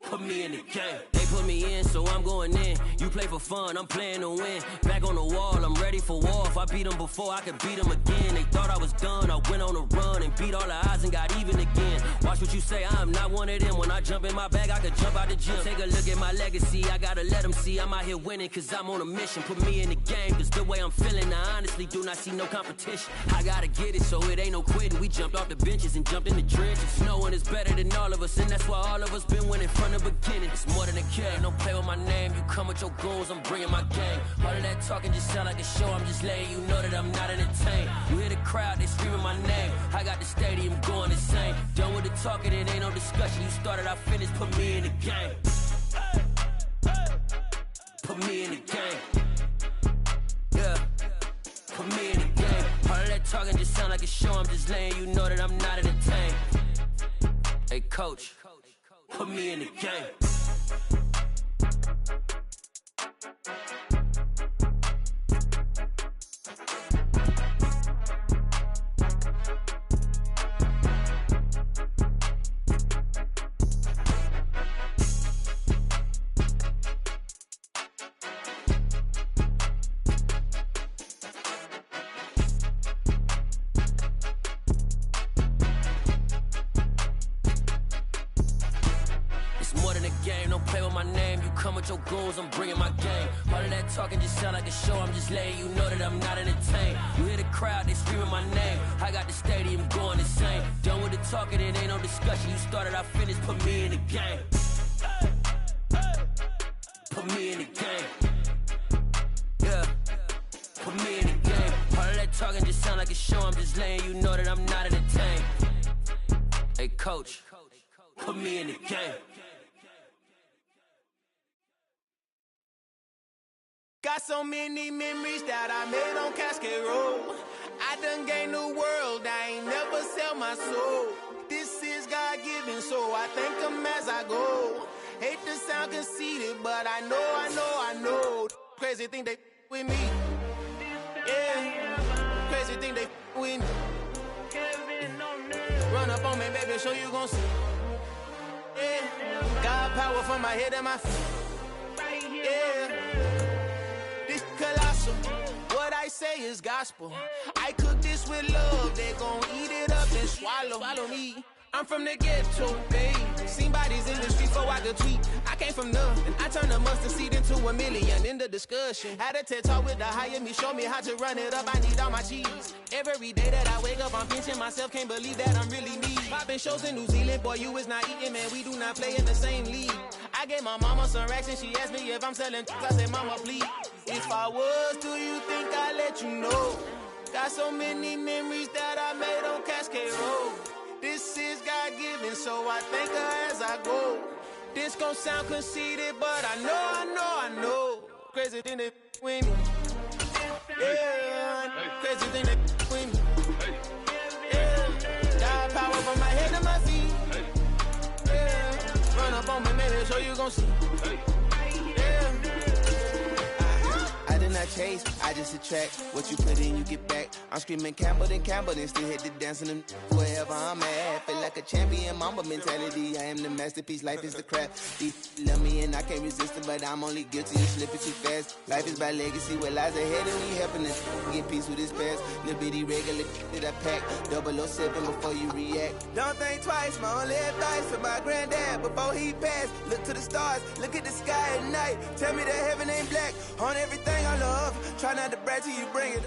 put me in the game. They put me in, so I'm going in. You play for fun, I'm playing to win. Back on the wall, I'm ready for war. If I beat them before, I could beat them again. They thought I was done, I went on a run and beat all the odds and got even again. Watch what you say, I'm not one of them. When I jump in my bag, I could jump out the gym. Take a look at my legacy, I gotta let them see I'm out here winning, cause I'm on a mission. Put me in the game, cause the way I'm feeling, I honestly do not see no competition. I gotta get it, so it ain't no quitting. We jumped off the benches and jumped in the trenches. No one is better than all of us, and that's why all of us been winning from the beginning. It's more than a game, don't play with my name. You come with your goons, I'm bringing my game. All of that talking just sound like a show, I'm just letting you know that I'm not entertained. You hear the crowd, they screaming my name. I got the stadium going insane. Done with the talking, it ain't no discussion. You started, I finished, put me in the game. Put me in the game. Yeah, put me in the game. All of that talking just sound like a show, I'm just letting you know that I'm not entertained. Hey coach, put me in the game. Your goals, I'm bringing my game. All of that talking just sound like a show, I'm just letting you know that I'm not entertained. You hear the crowd, they screaming my name. I got the stadium going insane. Done with the talking, it ain't no discussion. You started, I finished, put me in the game. Put me in the game. Yeah, put me in the game. All of that talking just sound like a show, I'm just letting you know that I'm not entertained. Hey coach, put me in the game. Got so many memories that I made on Cascade Road. I done gained the world, I ain't never sell my soul. This is God-given, so I thank him as I go. Hate to sound conceited, but I know. Crazy thing they with me. Yeah, crazy thing they with me. Run up on me, baby, show you gon' see. Yeah, God power from my head and my feet. Yeah. Colossal, what I say is gospel. I cook this with love, they gon' eat it up and swallow me. I'm from the ghetto, babe. Seen bodies in the streets before I could tweet. I came from nothing, I turned a mustard seed into a million. In the discussion, had a TED talk with the higher me, show me how to run it up. I need all my cheese. Every day that I wake up, I'm pinching myself, can't believe that I'm really me. Popping shows in New Zealand, boy, you is not eating, man. We do not play in the same league. I gave my mama some racks and she asked me if I'm selling. I said, mama, please. If I was, do you think I'd let you know? Got so many memories that I made on Cascade Road. This is God-given, so I thank her as I go. This gon' sound conceited, but I know. Crazy thing they with me. Yeah, crazy thing they with me. Yeah, got power from my head to my feet. Yeah, run up on me, maybe so you gon' see. I chase, I just attract what you put in, you get back. I'm screaming Campbell, then still hit the dance and wherever I'm at. Feel like a champion, mamba mentality. I am the masterpiece, life is the crap. These love me and I can't resist it, but I'm only guilty of slipping too fast. Life is by legacy, what lies ahead of me, helping us get peace with this past. Little bitty regular that I pack, 007 before you react. Don't think twice, my only advice for my granddad before he passed. Look to the stars, look at the sky at night. Tell me that heaven ain't black on everything I love. Try not to brag till you bring it up.